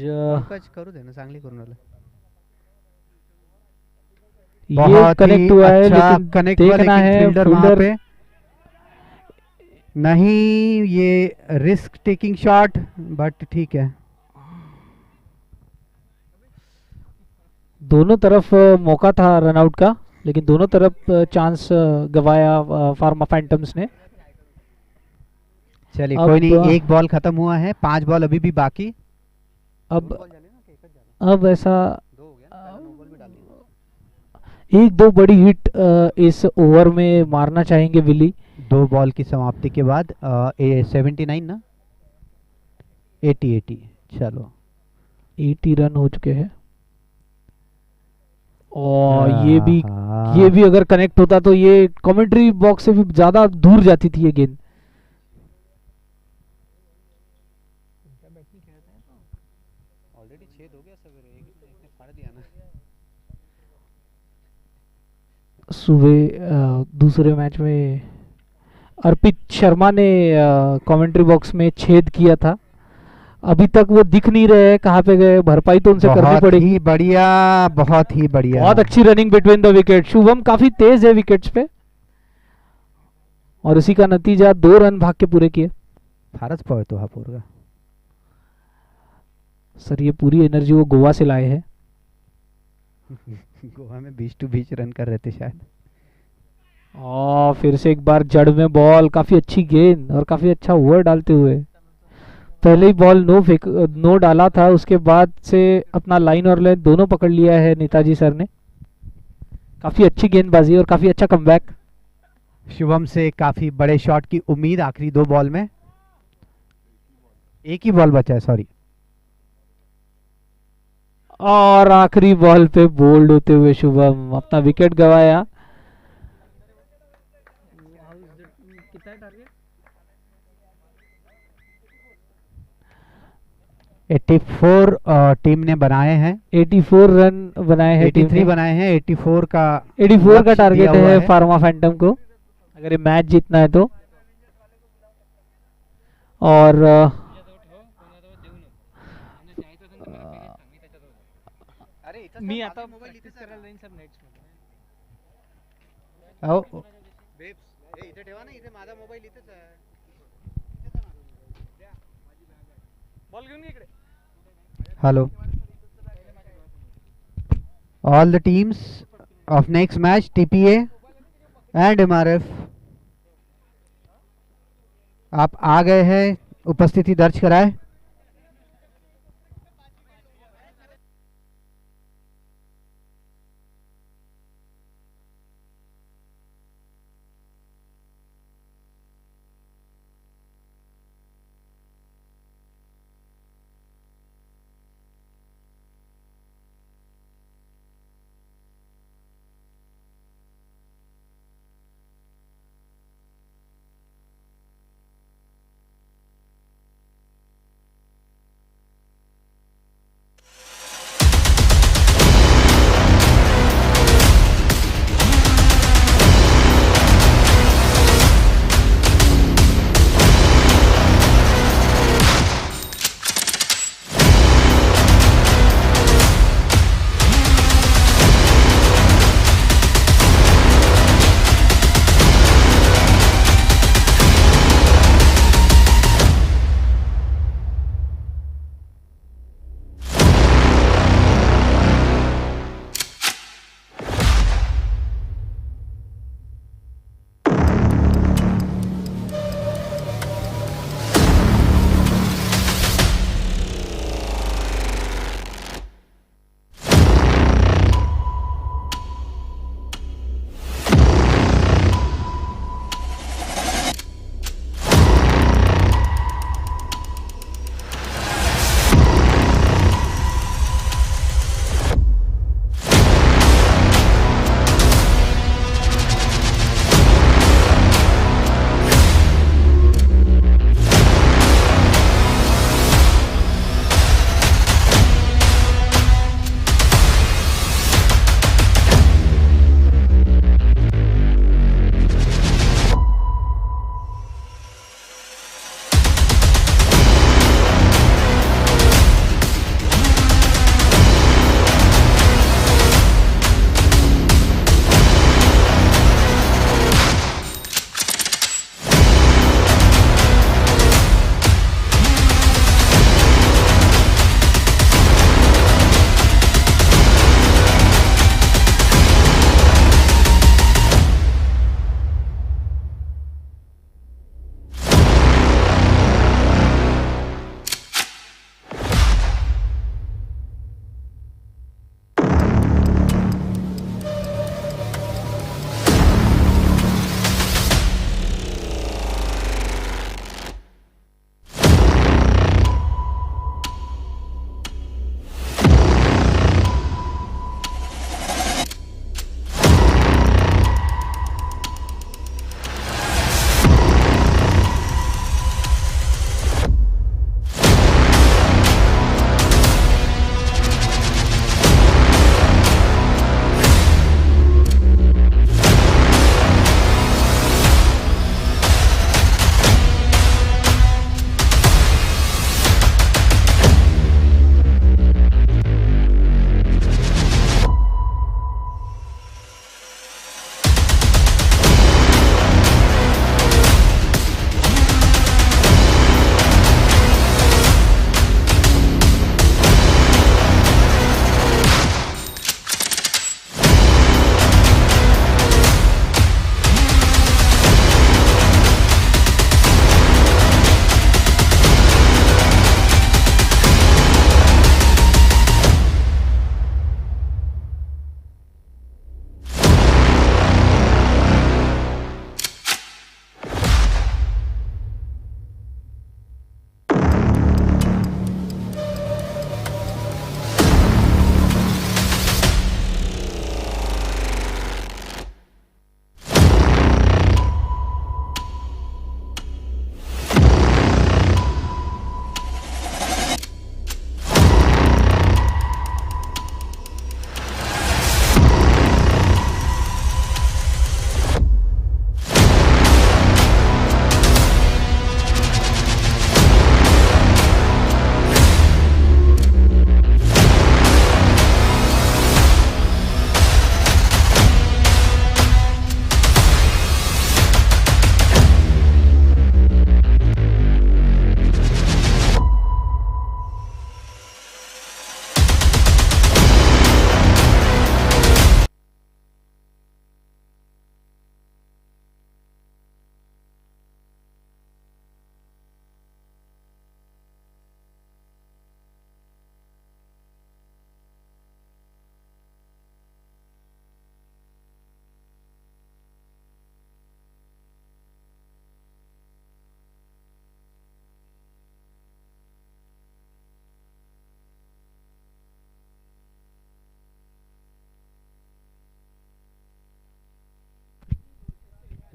करू दे ना, चांगली करून आलं। ये बहुत कनेक्ट ही हुआ है अच्छा लेकिन कनेक्ट हुआ, देखना लेकिन है फील्डर वहां फील्डर। पे नहीं। ये रिस्क टेकिंग शॉट बट ठीक है। दोनों तरफ मौका था रन आउट का, लेकिन दोनों तरफ चांस गवाया फार्मा फैंटम्स ने। चलिए अब कोई नहीं, एक बॉल खत्म हुआ है, 5 बॉल अभी भी बाकी। अब ऐसा एक दो बड़ी हिट इस ओवर में मारना चाहेंगे विली। 2 बॉल की समाप्ति के बाद 79 ना 80 चलो 80 रन हो चुके हैं। और आहा। ये भी अगर कनेक्ट होता तो ये कमेंट्री बॉक्स से भी ज्यादा दूर जाती थी ये गेंद। ऑलरेडी छेद हो गया सवेरे, एक ने फाड़ दिया ना। सुबह दूसरे मैच में अर्पित शर्मा ने कमेंट्री बॉक्स में छेद किया था, अभी तक वो दिख नहीं रहे हैं कहाँ पे गए, भरपाई तो उनसे करनी बहुत पड़ेगी। ही बढ़िया, बहुत ही बढ़िया। बहुत अच्छी running between the wicket, Shubham काफी तेज है विकेट्स पे, और इसी का नतीजा 2 रन भाग के पूरे किए। फारस पड़तो हा पूरा। सर ये पूरी एनर्जी वो गोवा से लाए हैं। गोवा में 20 रन कर रहे थे शायद। और फिर से एक बार जड़ में बॉल, काफी अच्छी गेंद और काफी अच्छा ओवर डालते हुए। पहले ही बॉल नो डाला था, उसके बाद से अपना लाइन और लेंथ दोनों पकड़ लिया है नेताजी सर ने। काफी अच्छी गेंदबाजी और काफी अच्छा कमबैक। शुभम से काफी बड़े शॉट की उम्मीद आखिरी 2 बॉल में। एक ही बॉल बचा है, सॉरी। और आखिरी बॉल पे बोल्ड होते हुए शुभम अपना विकेट गवाया। 84 टीम ने बनाए हैं। 84 रन बनाए हैं टीम 83 ने। बनाए हैं। 84 का 84 का लक्ष्य टारगेट दिया हुआ है फार्मा फैंटम को, अगर ये मैच जीतना है तो। और मी आता प्रॅक्टिस करायला जाईन सर नेक्स्ट अहो, इथे ठेवा ना, इथे माझा मोबाईल इथेच आहे. बॉल घेऊन इकडे. Hello. All the teams of next match, TPA and MRF, आप आ गए हैं, उपस्थिति दर्ज कराएं।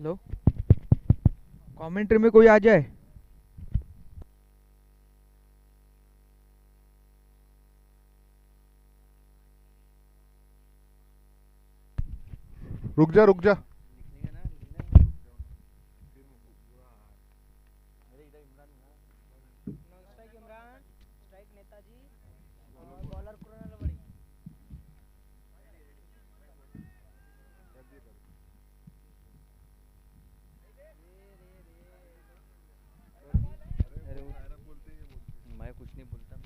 हेलो, कमेंट्री में कोई आ जाए। रुक जा रुक जा। मैं कुछ नहीं बोलता।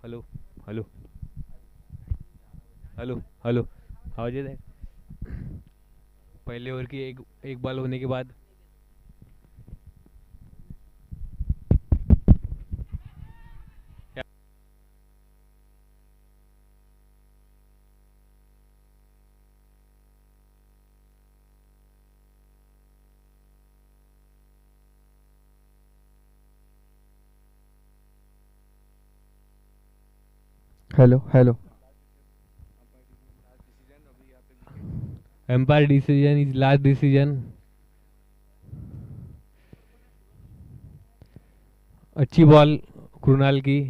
हेलो हेलो हेलो हेलो, आवाज है? पहले ओवर की एक एक बॉल होने के बाद hello hello, umpire decision is last decision. अच्छी बॉल कृणाल की।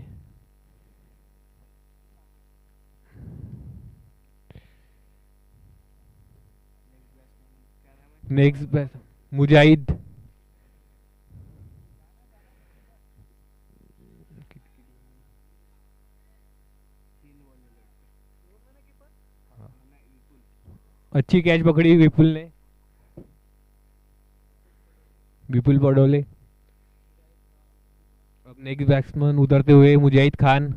Next bat Mujahid. अच्छी कैच पकड़ी विपुल ने, विपुल पडोले। अब नेक्स्ट बैट्समैन उतरते हुए मुजाहिद खान।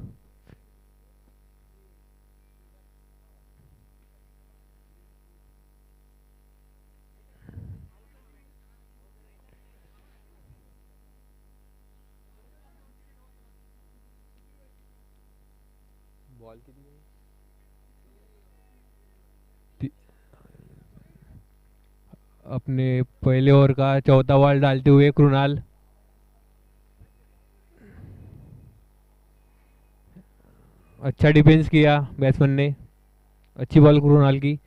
बॉल कितनी? अपने पहले ओवर का चौथा बॉल डालते हुए कृणाल। अच्छा डिफेंस किया बैट्समैन ने। अच्छी बॉल कृणाल की।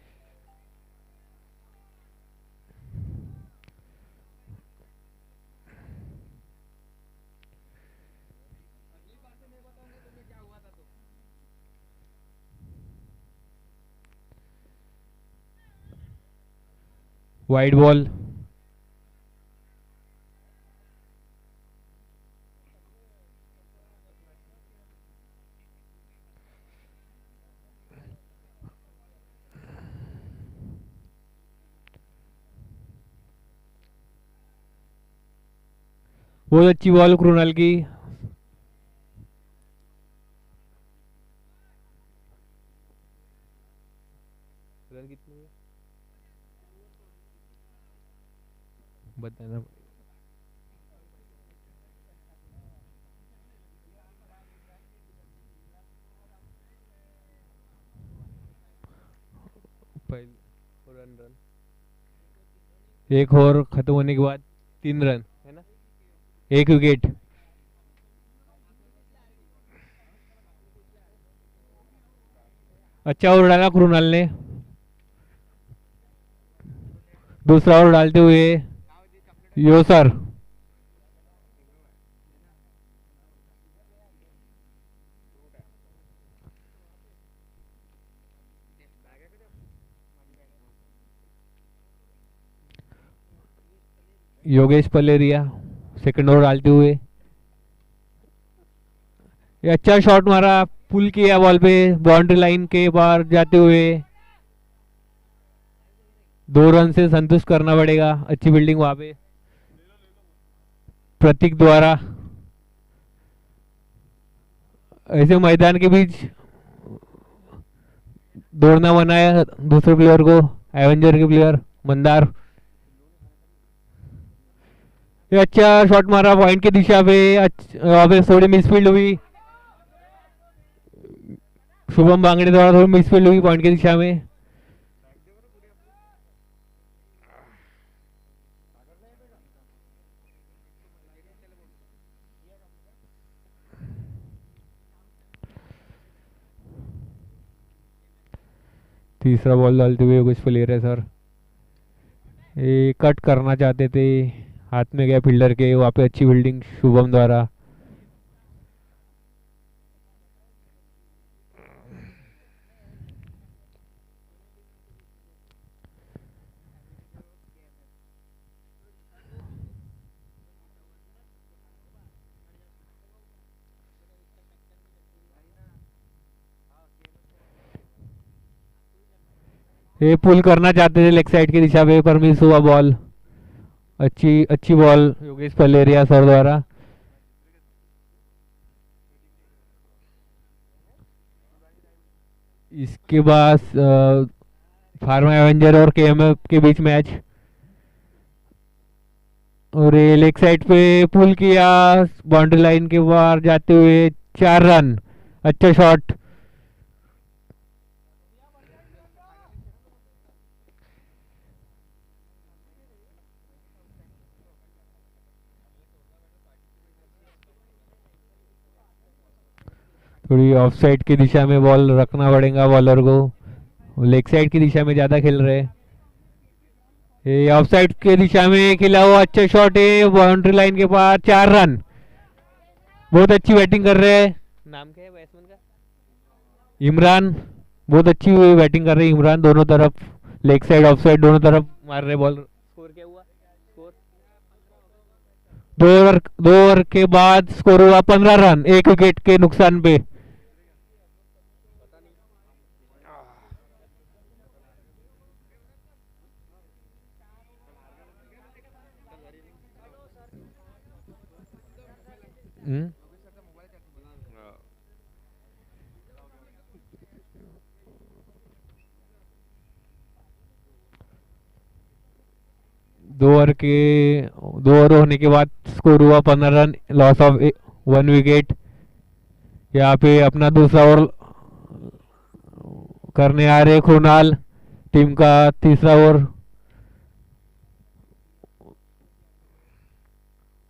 Wide ball. बहुत अच्छी बॉल कृणाल की। रन कितने हुए बताना। पहले रन रन एक ओवर खत्म होने के बाद 3 रन है ना, 1 विकेट। अच्छा ओवर डाला कृणाल ने। दूसरा ओवर डालते हुए यो सर। योगेश पलेरिया सेकंड ओवर डालते हुए। ये अच्छा शॉट मारा, पुल किया बॉल पे, बाउंड्री लाइन के बाहर जाते हुए। 2 रन से संतुष्ट करना पड़ेगा। अच्छी फील्डिंग वहां पे प्रतीक द्वारा। ऐसे मैदान के बीच दौड़ना मना है दूसरे प्लेयर को, एवेंजर के प्लेयर मंदार। ये अच्छा शॉट मारा पॉइंट की दिशा पे, वहां पे थोड़ी मिसफील्ड हुई शुभम बांगड़े द्वारा, थोड़ी मिसफील्ड हुई पॉइंट की दिशा में। तीसरा बॉल डालते हुए कुछ प्लेयर है सर, ये कट करना चाहते थे, हाथ में गया फील्डर के, वहाँ पे अच्छी फील्डिंग शुभम द्वारा। ये पुल करना चाहते थे लेग साइड की दिशा पे, पर मिस हुआ बॉल। अच्छी अच्छी बॉल योगेश पलेरिया सर द्वारा। इसके बाद फार्मा एवेंजर और केएमएफ के बीच मैच, और ये लेग साइड पे पुल किया बाउंड्री लाइन के बाहर जाते हुए 4 रन। अच्छा शॉट। थोड़ी ऑफ साइड की दिशा में बॉल रखना पड़ेगा बॉलर को, लेग साइड की दिशा में ज्यादा खेल रहे। ये ऑफ साइड की दिशा में खेला हुआ अच्छा शॉट है बाउंड्री लाइन के पार, 4 रन। बहुत अच्छी बैटिंग कर रहे हैं। नाम क्या है बैट्समैन का? इमरान। बहुत अच्छी बैटिंग कर रहे हैं इमरान, दोनों तरफ लेग साइड ऑफ साइड दोनों तरफ मार रहे बॉल। स्कोर क्या हुआ? स्कोर 2 ओवर के बाद स्कोर हुआ 15 रन, 1 विकेट के नुकसान पे। हम्म 2 ओवर होने के बाद स्कोर हुआ 15 रन, लॉस ऑफ 1 विकेट। यहाँ पे अपना दूसरा ओवर करने आ रहे कृणाल, टीम का तीसरा ओवर।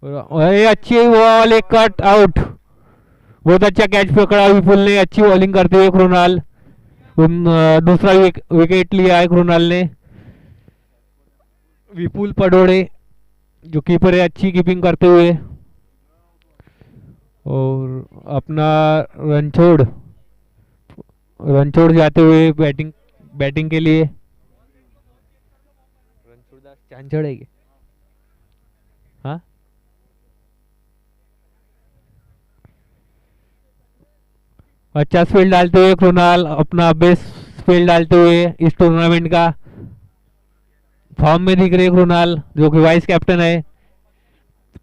ये अच्छी बॉल, एक कट आउट। बहुत अच्छा कैच पकड़ा विपुल ने, अच्छी बॉलिंग करते हुए कृणाल। दूसरा विकेट लिया है कृणाल ने। विपुल पडोड़े जो कीपर है, अच्छी कीपिंग करते हुए। और अपना रणछोड़ जाते हुए बैटिंग के लिए। रणछोड़ दास चांचड़ है क्या? हाँ, अच्छा स्पेल डालते हुए कृणाल, अपना बेस्ट स्पेल डालते हुए इस टूर्नामेंट का फॉर्म में दिख रहे कृणाल, जो कि वाइस कैप्टन है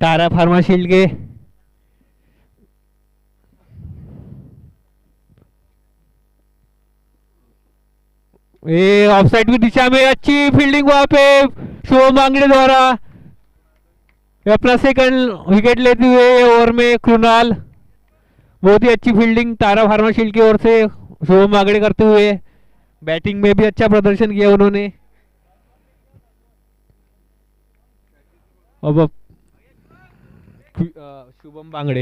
तारा फार्मा शील्ड के। ये ऑफसाइड की दिशा में अच्छी फील्डिंग वहां पे शुभम बांगड़े द्वारा, अपना सेकंड विकेट लेते हुए ओवर में कृणाल। बहुत ही अच्छी फील्डिंग तारा फार्मा शील्ड की ओर से शुभम बांगड़े करते हुए। बैटिंग में भी अच्छा प्रदर्शन किया उन्होंने। अब शुभम बांगड़े,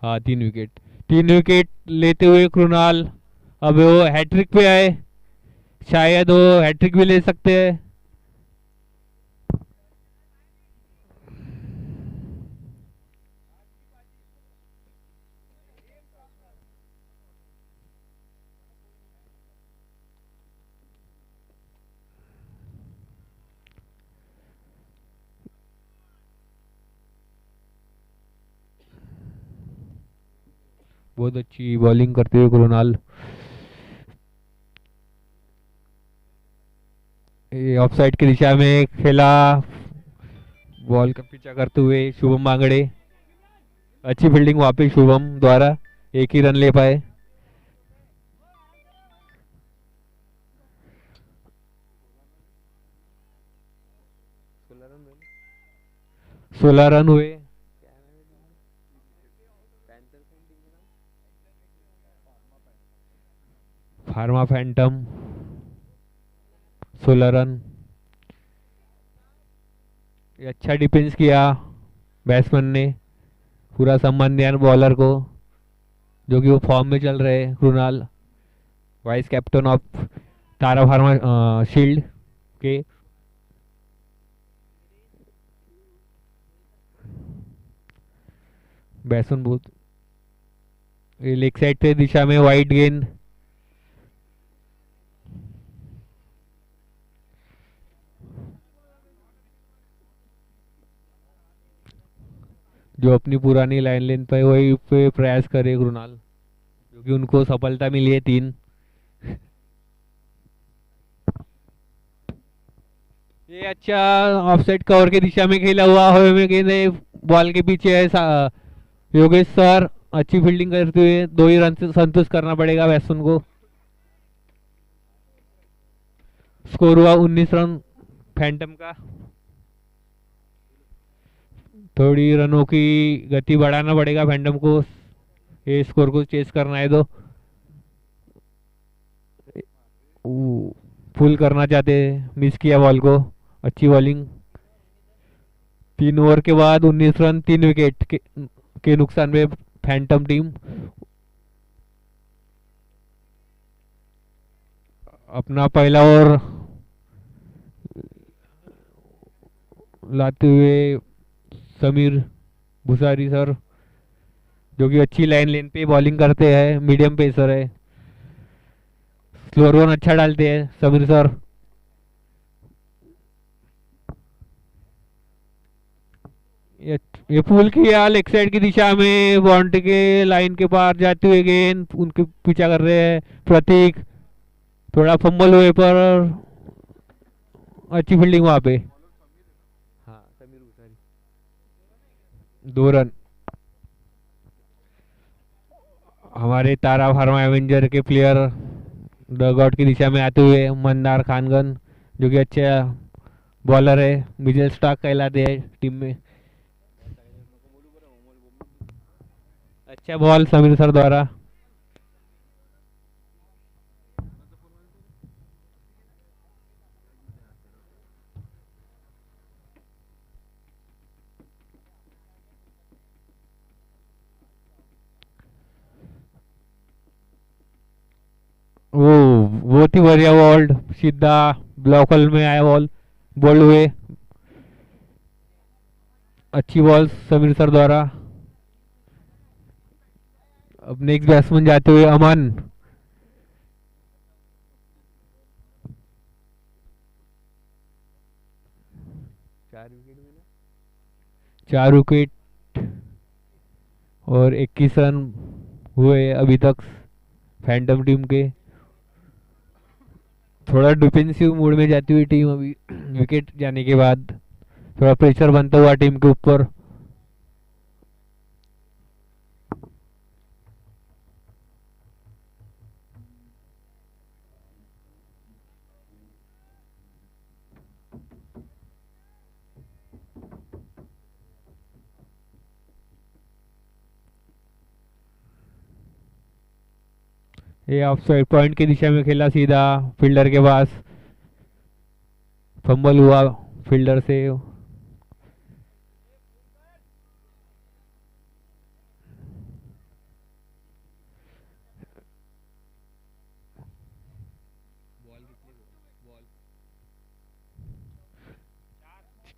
हाँ 3 विकेट लेते हुए कृणाल। अब वो हैट्रिक पे आए, शायद वो हैट्रिक भी ले सकते हैं। बहुत अच्छी बॉलिंग करते हुए कृणाल। ये ऑफ साइड की दिशा में खेला, बॉल का पीछा करते हुए शुभम बांगड़े। अच्छी फील्डिंग वहाँ पे शुभम द्वारा, एक ही रन ले पाए। सोलह रन हुए। Pharma Phantom 16 run. ये अच्छा डिफेंस किया बैट्समैन ने, पूरा सम्मान दिया बॉलर को, जो कि वो फॉर्म में चल रहे हैं। Krunal, vice captain of Tara pharma shield के। बैट्समैन बहुत लेग साइड से दिशा में वाइड गेंद, जो अपनी पुरानी लाइन लेन पे वही पे प्रयास करे कृणाल, क्योंकि उनको सफलता मिली है 3। ये अच्छा ऑफसाइड कवर की दिशा में खेला हुआ हवा में गेंद है, बॉल के पीछे है योगेश सर। अच्छी फील्डिंग करते हुए 2 ही रन से संतुष्ट करना पड़ेगा बैट्समैन को। स्कोर हुआ 19 रन फैंटम का। थोड़ी रनों की गति बढ़ाना पड़ेगा फैंटम को, ये स्कोर को चेस करना है तो। फुल करना चाहते, मिस किया बॉल को। अच्छी बॉलिंग। 3 ओवर के बाद 19 रन 3 विकेट के नुकसान में फैंटम टीम अपना पहला ओवर लाते हुए समीर भुसारी सर, जो कि अच्छी लाइन लेन पे बॉलिंग करते हैं, मीडियम पेसर है। स्लोअर वन अच्छा डालते हैं समीर सर। ये पुल किया लेग साइड की दिशा में, बाउंड्री के लाइन के पार जाते हुए गेंद उनके पीछा कर रहे हैं प्रतीक। थोड़ा फंबल हुए पर अच्छी फील्डिंग वहां पे। हाँ, समीर भुसारी 2 रन। हमारे तारा फार्मा एवेंजर के प्लेयर डगआउट की दिशा में आते हुए मंदार खानगन, जो कि अच्छा बॉलर है, मिडिल स्टॉक कहलाते हैं टीम में। अच्छा बॉल समीर सर द्वारा। वो बहुत ही बढ़िया बॉल, सीधा ब्लॉक होल में आया बॉल, बोल्ड हुए। अच्छी बॉल समीर सर द्वारा। अब नेक्स्ट बैट्समैन जाते हुए अमन। चार विकेट और 21 रन हुए अभी तक फैंटम टीम के। थोड़ा डिफेंसिव मोड में जाती हुई टीम अभी विकेट जाने के बाद, थोड़ा प्रेशर बनता हुआ टीम के ऊपर। ये ऑफ साइड पॉइंट की दिशा में खेला, सीधा फील्डर के पास फंबल हुआ फील्डर से।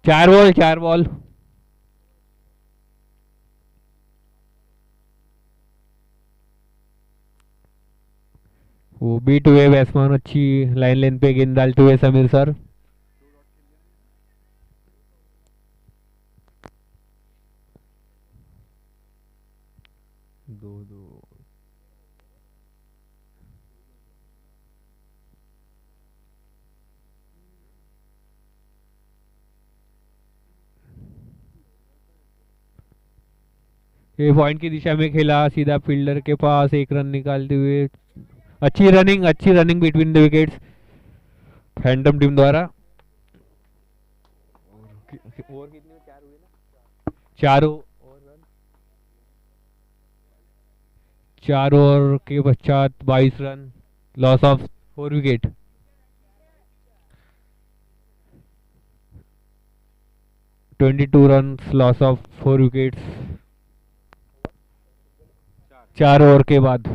चार बॉल। वो बीट हुए बैट्समैन, अच्छी लाइन लेन पे गेंद डालते हुए समीर सर। दो दो ये पॉइंट की दिशा में खेला, सीधा फील्डर के पास, एक रन निकालते हुए। अच्छी running between the wickets Phantom team द्वारा। ओवर कितने, 4 हुए ना? 4 ओवर के पश्चात 22 run, loss of 4 wicket. (22 runs, loss of 4 wickets 4 over के बाद।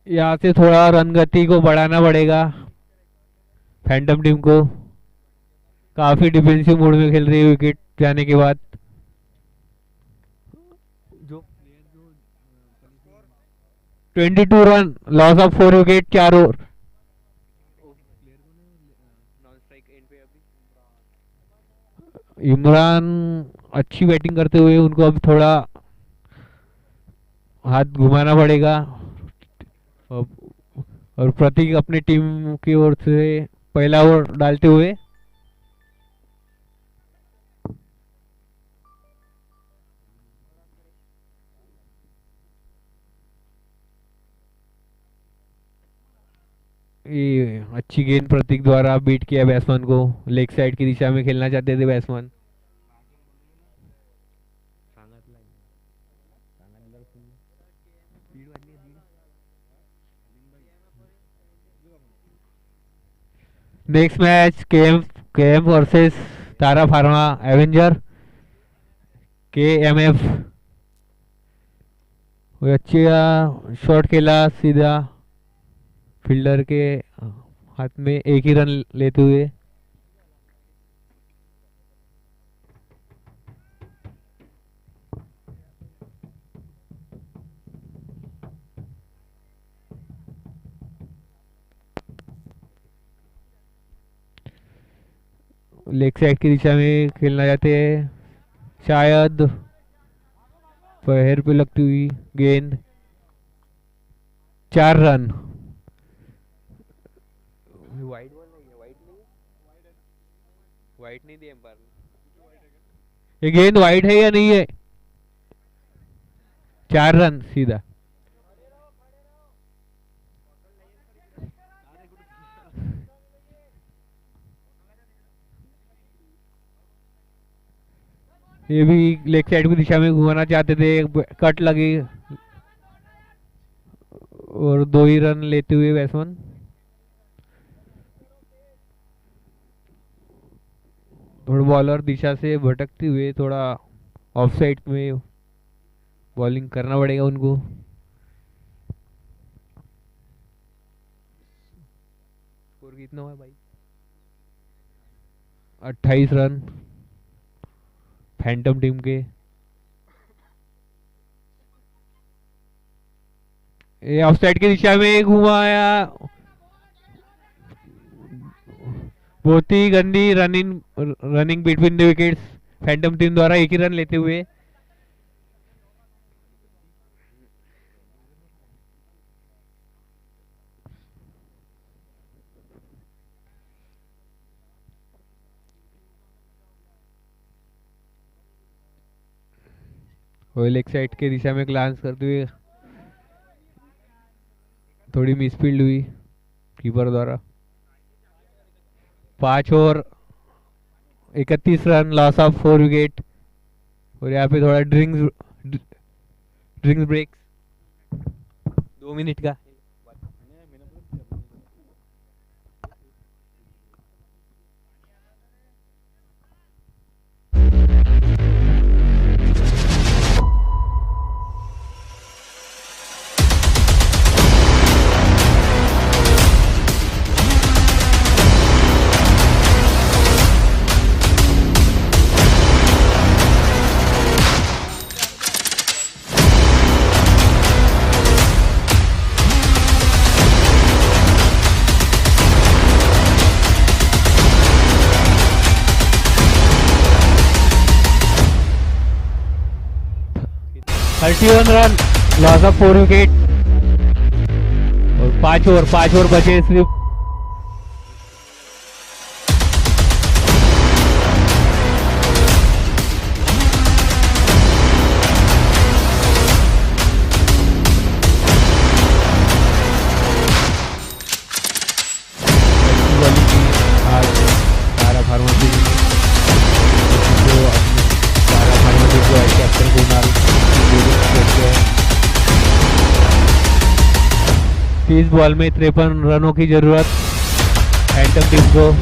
यहाँ से थोड़ा रन गति को बढ़ाना पड़ेगा फैंटम टीम को। काफी डिफेंसिव मोड में खेल रही है विकेट जाने के बाद। जो 22 run, loss of 4 wicket 4 over. Imran अच्छी बैटिंग करते हुए, उनको अब थोड़ा हाथ घुमाना पड़ेगा। और प्रतीक अपनी टीम की ओर से पहला ओवर डालते हुए। ये अच्छी गेंद प्रतीक द्वारा बीट किया बैट्समैन को। लेग साइड की दिशा में खेलना चाहते थे batsman. Next match KM versus Tara Pharma Avenger KMF। अच्छा शॉट खेला, सीधा फील्डर के हाथ में, एक ही रन लेते हुए। लेग साइड की दिशा में खेलना चाहते हैं, शायद पैर पे लगती हुई गेंद। 4 रन। वाइड बॉल नहीं है, वाइड नहीं दी एम्पायर ने। ये गेंद वाइड है या नहीं है? 4 रन सीधा। ये भी लेग साइड की दिशा में घुमाना चाहते थे, कट लगी और 2 ही रन लेते हुए बैट्समैन। थोड़ा बॉलर दिशा से भटकते हुए थोड़ा ऑफ साइड में बॉलिंग करना पड़ेगा उनको। स्कोर कितना हुआ भाई? 28 रन फैंटम टीम के। ये ऑफ साइड की दिशा में घुमाया, बहुत ही गंदी running between the wickets Phantom team द्वारा, एक ही रन लेते हुए। और लेग साइड के दिशा में ग्लांस करते हुए थोड़ी मिसफील्ड हुई कीपर द्वारा। 5 over 31 run, loss of 4 wicket. और यहाँ पे थोड़ा ड्रिंक्स ब्रेक 2 मिनट का। Run, loss of 4 wicket. और 5 ओवर बचे सिर्फ। बैटर कुणाल 30 बॉल में 53 रनों की जरूरत फैंटम टीम को।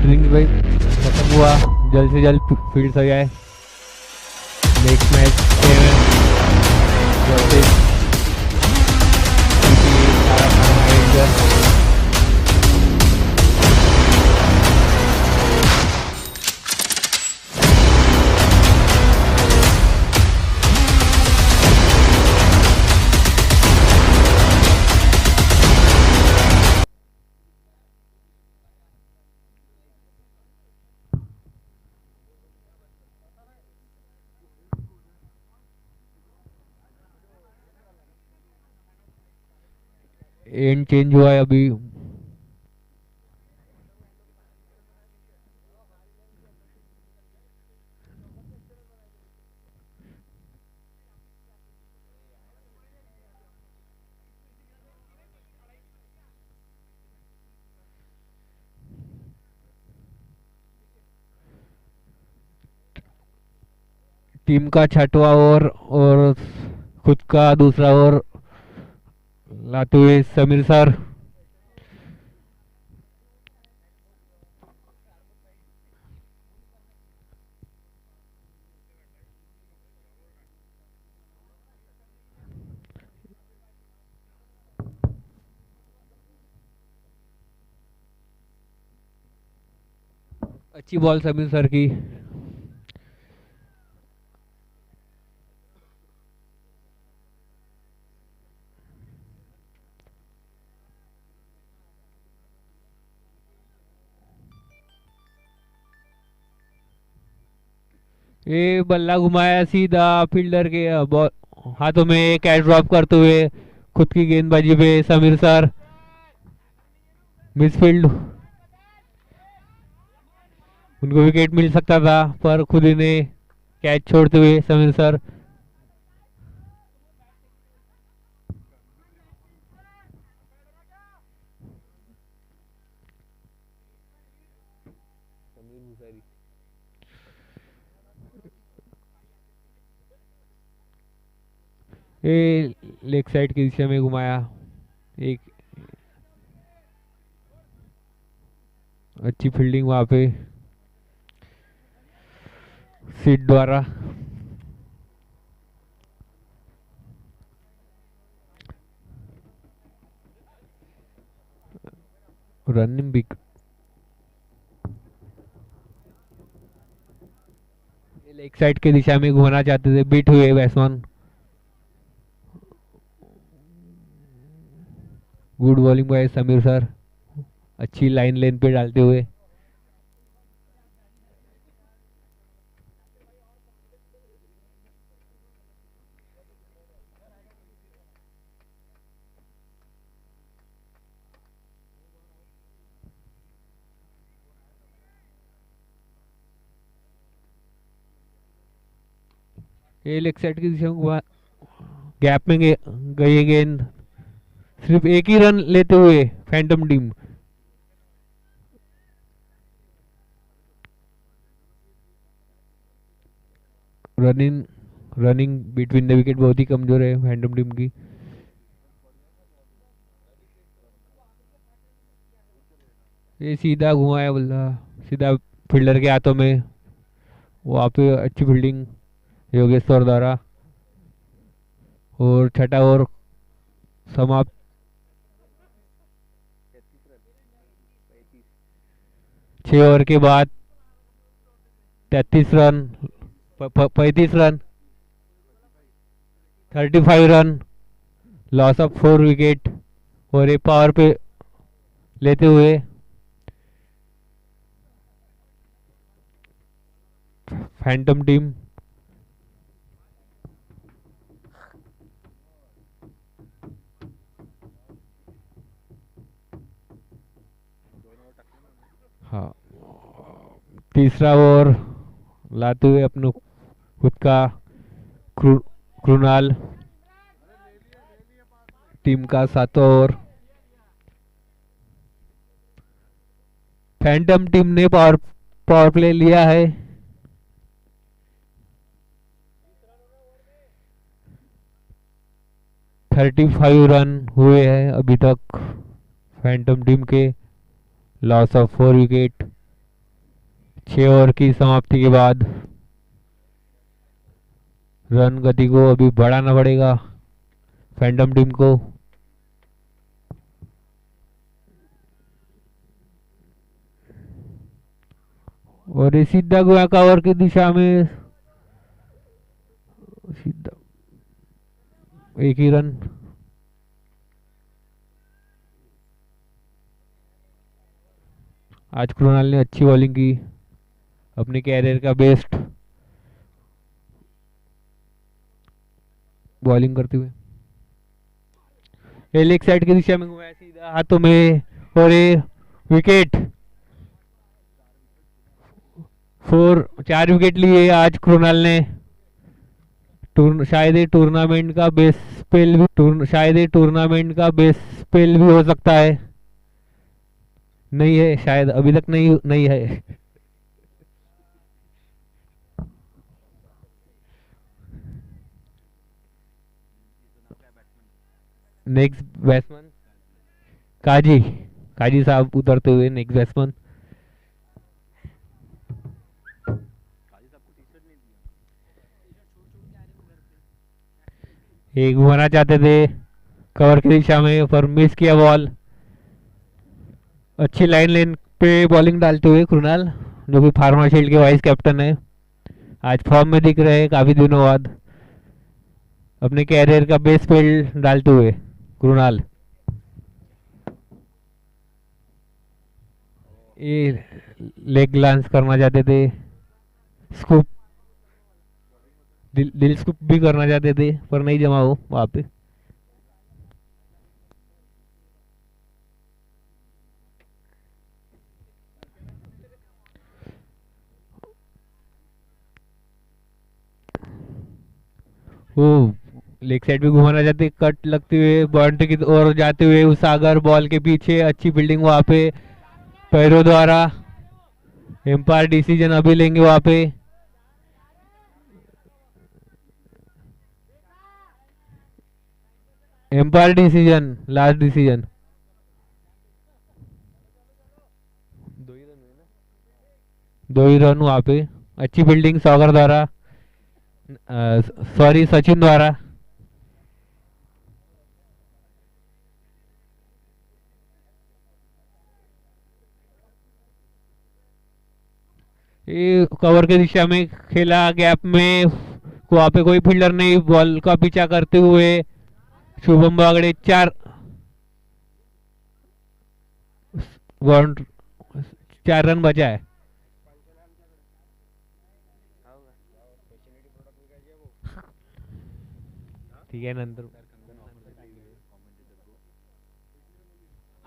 ड्रिंक ब्रेक खत्म हुआ, जल्द से जल्द फील्ड हो जाए। नेक्स्ट मैच एंड चेंज हुआ है अभी। टीम का छठवां ओवर और खुद का दूसरा ओवर लाते हुए समीर सर। अच्छी बॉल समीर सर की। ये बल्ला घुमाया सीधा फील्डर के बॉल हाथों में, कैच ड्रॉप करते हुए खुद की गेंदबाजी पे समीर सर मिसफील्ड। उनको विकेट मिल सकता था पर खुद ही ने कैच छोड़ते हुए समीर सर। ये लेग साइड की दिशा में घुमाया, एक अच्छी फील्डिंग वहां पे सीट द्वारा। रनिंग बिग लेग साइड की दिशा में घुमाना चाहते थे, बीट हुए batsman. Good bowling bye Sameer sir, अच्छी लाइन लेन पे डालते हुए। ये लेग साइड की दिशा में गैप में गई गेंद, सिर्फ एक ही रन लेते हुए Phantom team. Running between the wicket बहुत ही कमजोर है फैंटम टीम की। ये सीधा घुमाया बल्ला, सीधा फील्डर के हाथों में। वहाँ पे अच्छी फील्डिंग योगेश्वर द्वारा। और छठा ओवर समाप्त। 6 ओवर के बाद 33 run 35 run 35 run, loss of 4 wicket. और ये पावर पे लेते हुए फैंटम टीम। हाँ, तीसरा ओवर लाते हुए अपने खुद का कृणाल टीम का 7वां ओवर। फैंटम टीम ने पावर प्ले लिया है। $35 रन हुए हैं अभी तक फैंटम टीम के। लॉस ऑफ 4 विकेट 6 ओवर की समाप्ति के बाद। रन गति को अभी बढ़ाना पड़ेगा फैंटम टीम को। और ये सीधा गोया कवर की दिशा में सीधा एक ही रन। आज कृणाल ने अच्छी बॉलिंग की अपने कैरियर का बेस्ट बॉलिंग करते हुए। ये लेग साइड की दिशा में घुमाया सीधा हाथों में और ये विकेट। 4 विकेट लिए आज कृणाल ने। शायद ये टूर्नामेंट का बेस्ट स्पेल भी हो सकता है। नहीं है शायद, अभी तक नहीं है। नेक्स्ट बैट्समैन काजी साहब उतरते हुए नेक्स्ट बैट्समैन। एक घुमाना चाहते थे कवर की दिशा में पर मिस किया बॉल। अच्छी लाइन पे बॉलिंग डालते हुए कृणाल, जो कि फार्मा शील्ड के वाइस कैप्टन है, आज फॉर्म में दिख रहे हैं काफी दिनों बाद अपने कैरियर का बेस्ट स्पेल डालते हुए कृणाल। ये लेग लॉन्च करना चाहते थे, स्कूप दिल स्कूप भी करना चाहते थे पर नहीं जमा हो वहां पे। वो लेग साइड पे घुमाना चाहते, कट लगते हुए बाउंड्री की ओर जाते हुए उस सागर बॉल के पीछे अच्छी फील्डिंग वहां पे पैरों द्वारा। एम्पायर डिसीजन अभी लेंगे वहां पे। Umpire decision, last decision. 2 ही रन वहां पे। अच्छी फील्डिंग सागर द्वारा, सॉरी सचिन द्वारा। ये कवर की दिशा में खेला गैप में, वहां पे कोई फील्डर नहीं, बॉल का पीछा करते हुए शुभम बागड़े 4 रन बचा है। ठीक है, नंतर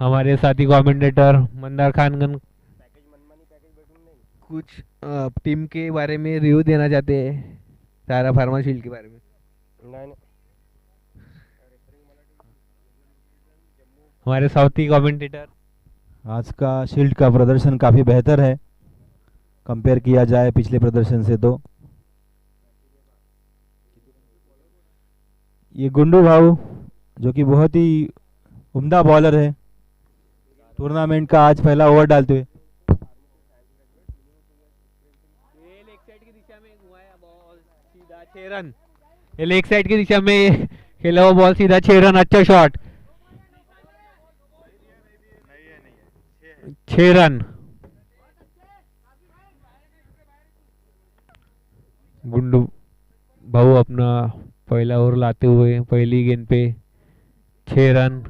हमारे साथी कमेंटेटर मंदार खानगन कुछ टीम के बारे में रिव्यू देना चाहते हैं, तारा फार्माशील्ड के बारे में। हमारे साथी कमेंटेटर। आज का शील्ड का प्रदर्शन काफ़ी बेहतर है कंपेयर किया जाए पिछले प्रदर्शन से। तो ये गुंडू भाऊ जो कि बहुत ही उम्दा बॉलर है, टूर्नामेंट का आज पहला ओवर डालते हुए। लेग साइड की दिशा में घुमाया बॉल सीधा 6 रन। ये लेग साइड की दिशा में खेला हुआ बॉल सीधा 6 रन। अच्छा शॉट, 6 रन। गुंडू भाऊ अपना पहला ओवर लाते हुए पहली गेंद पे 6 run.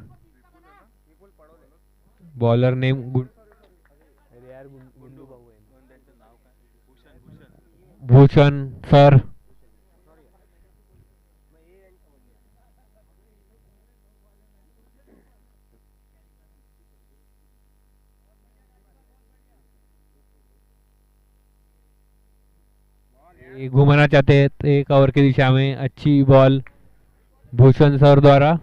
Bowler name Bhushan sir. ये घुमाना चाहते हैं तो एक ओवर की दिशा में, अच्छी बॉल भूषण सर द्वारा।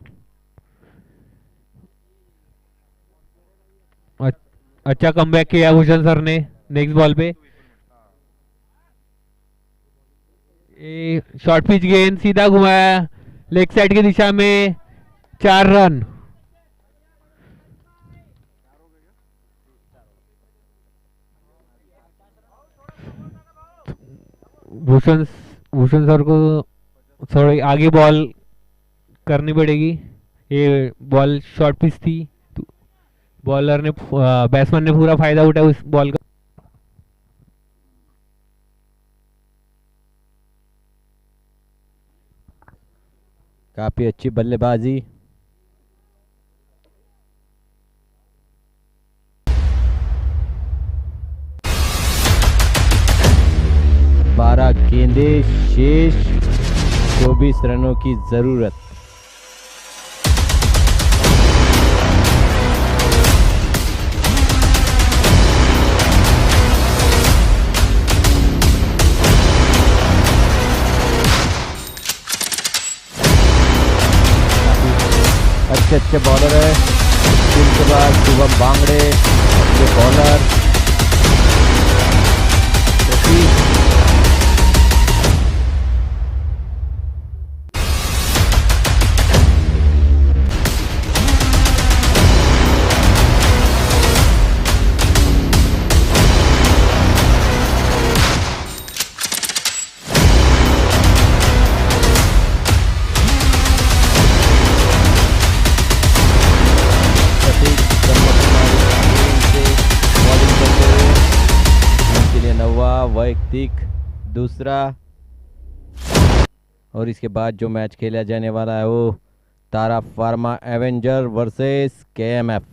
अच्छा कमबैक किया भूषण सर ने नेक्स्ट बॉल पे। शॉर्ट पिच गेंद सीधा घुमाया लेग साइड की दिशा में, 4 रन। भूषण भूषण सर को थोड़ी आगे बॉल करनी पड़ेगी। ये बॉल शॉर्ट पिच थी, बॉलर ने बैट्समैन ने पूरा फायदा उठाया उस बॉल का। काफी अच्छी बल्लेबाजी। बारह गेंदे शेष, 24 रनों की जरूरत। अच्छे अच्छे बॉलर है। इसके बाद शुभम बांगड़े अच्छे बॉलर। वैयक्तिक दूसरा, और इसके बाद जो मैच खेला जाने वाला है वो तारा फार्मा एवेंजर वर्सेस केएमएफ।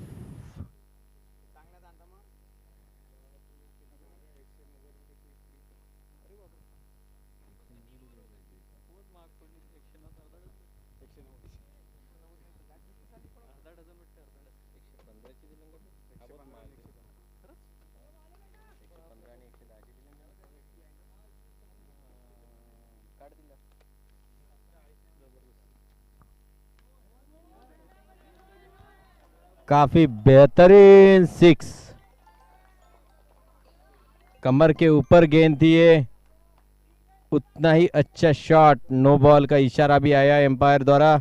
काफी बेहतरीन 6, कमर के ऊपर गेंद थी ये। उतना ही अच्छा शॉट। नो बॉल का इशारा भी आया एम्पायर द्वारा।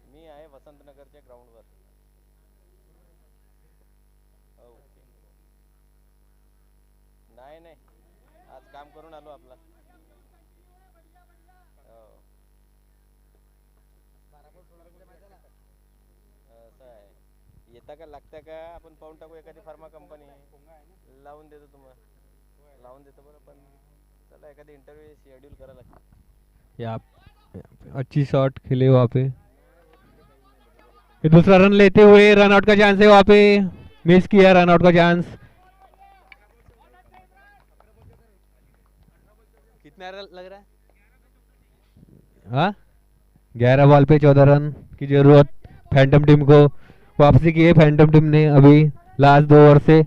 मी आहे वसंतनगरच्या ग्राउंडवर। नाही नाही, आज काम करून आलो आपला। असं आहे, येता का लागता का आपण पाहून टाकू एखादी फार्मा कंपनी लावून देतो तुम्हाला, लावून देतो बरं, पण चला एखादी इंटरव्यू शेड्यूल करा लागते। या अच्छी शॉट खेले वहाँ पे। ये दूसरा रन लेते हुए रन आउट का चांस है वहाँ पे, मिस किया रन आउट का चांस। कितना लग रहा है? हाँ, 11 बॉल पे 14 रन की जरूरत फैंटम टीम को। वापसी की है फैंटम टीम ने अभी लास्ट 2 ओवर से।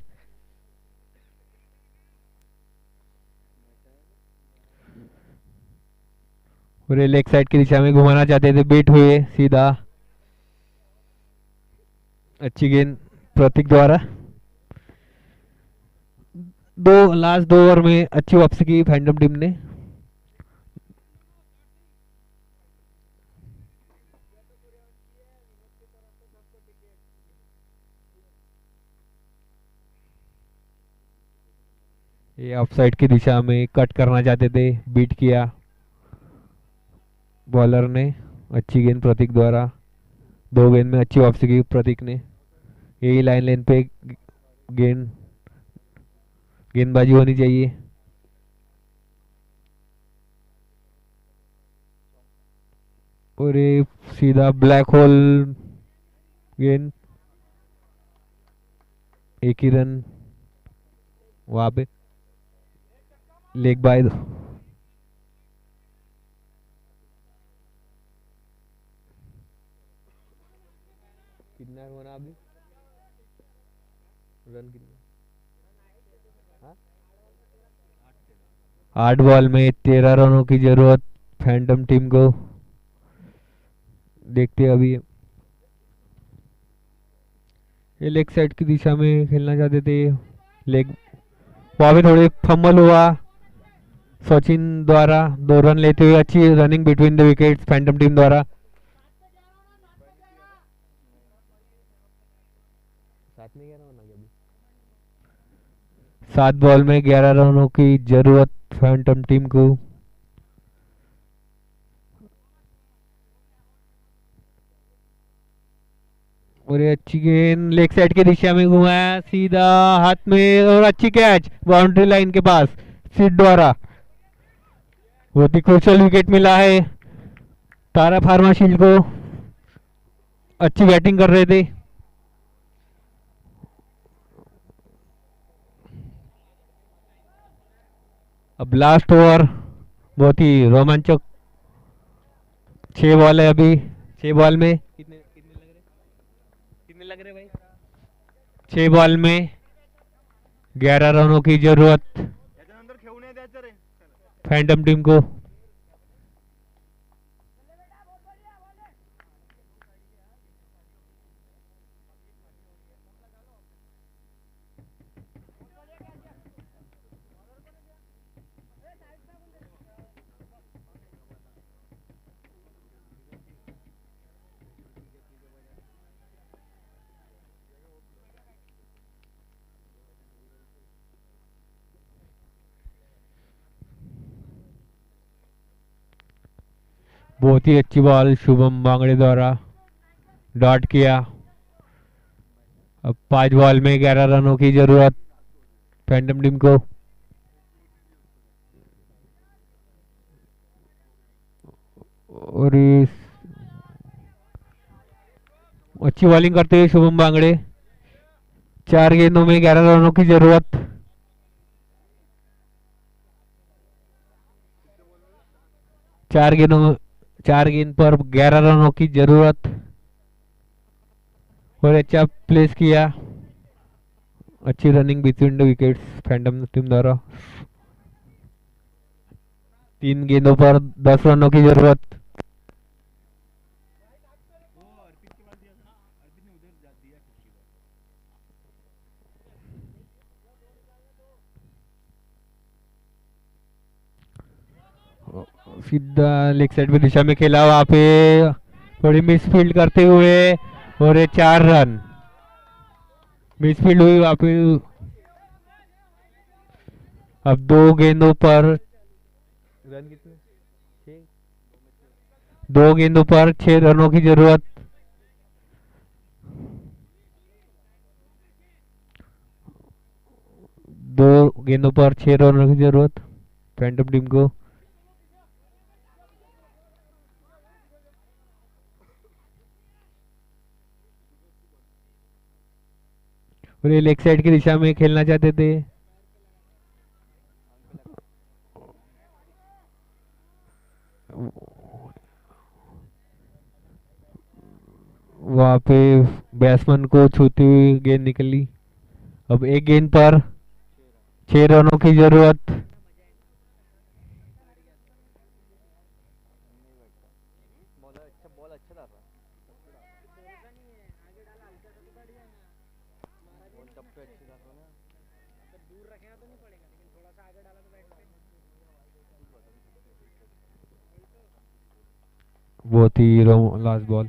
पूरे लेग साइड की दिशा में घुमाना चाहते थे, बीट हुए सीधा। अच्छी गेंद प्रतीक द्वारा। लास्ट 2 ओवर में अच्छी वापसी की फैंटम टीम ने। ये ऑफसाइड की दिशा में कट करना चाहते थे, बीट किया बॉलर ने। अच्छी गेंद प्रतीक द्वारा। 2 गेंद में अच्छी वापसी की प्रतीक ने। यही लाइन पे गेंदबाजी होनी चाहिए। और ये सीधा ब्लैक होल गेंद, एक ही रन वहां पे, लेग बाय दो। कितना होना अभी रन कितना? 8 बॉल में 13 रनों की जरूरत फैंटम टीम को। देखते हैं अभी ये लेग साइड की दिशा में खेलना चाहते थे, लेग वहां पे थोड़े फंबल हुआ सचिन द्वारा। 2 रन लेते हुए अच्छी running between the wickets Phantom team द्वारा। 7 बॉल में 11 रनों की जरूरत फैंटम टीम को। और ये अच्छी गेंद लेग साइड की दिशा में घुमाया सीधा हाथ में, और अच्छी कैच बाउंड्री लाइन के पास सीट द्वारा। बहुत ही क्रूशियल विकेट मिला है तारा फार्माशील्ड को। अच्छी बैटिंग कर रहे थे। अब लास्ट ओवर बहुत ही रोमांचक। 6 बॉल है अभी। 6 बॉल में कितने लग रहे भाई? 6 बॉल में 11 रनों की जरूरत फैंटम टीम को। बहुत ही अच्छी बॉल शुभम बांगड़े द्वारा डॉट किया। अब 5 बॉल में 11 रनों की जरूरत फैंटम टीम को। और अच्छी बॉलिंग करते हुए शुभम बांगड़े। 4 गेंदों में 11 रनों की जरूरत। चार गेंद पर 11 रनों की जरूरत। और अच्छा प्लेस किया, अच्छी running between the wickets Phantom team द्वारा। 3 गेंदों पर 10 रनों की जरूरत। सीधा लेग साइड में दिशा में खेला, वहां पे थोड़ी मिसफील्ड करते हुए, और ये 4 रन मिसफील्ड हुई वहां पे। अब 2 गेंदों पर रन कितने? 2 गेंदों पर 6 रनों की जरूरत। दो गेंदों पर 6 रनों की जरूरत फैंटम टीम को। और ये लेग साइड की दिशा में खेलना चाहते थे। वहां पे बैट्समैन को छूती हुई गेंद निकली। अब 1 गेंद पर 6 रनों की जरूरत। बहुत ही लास्ट बॉल।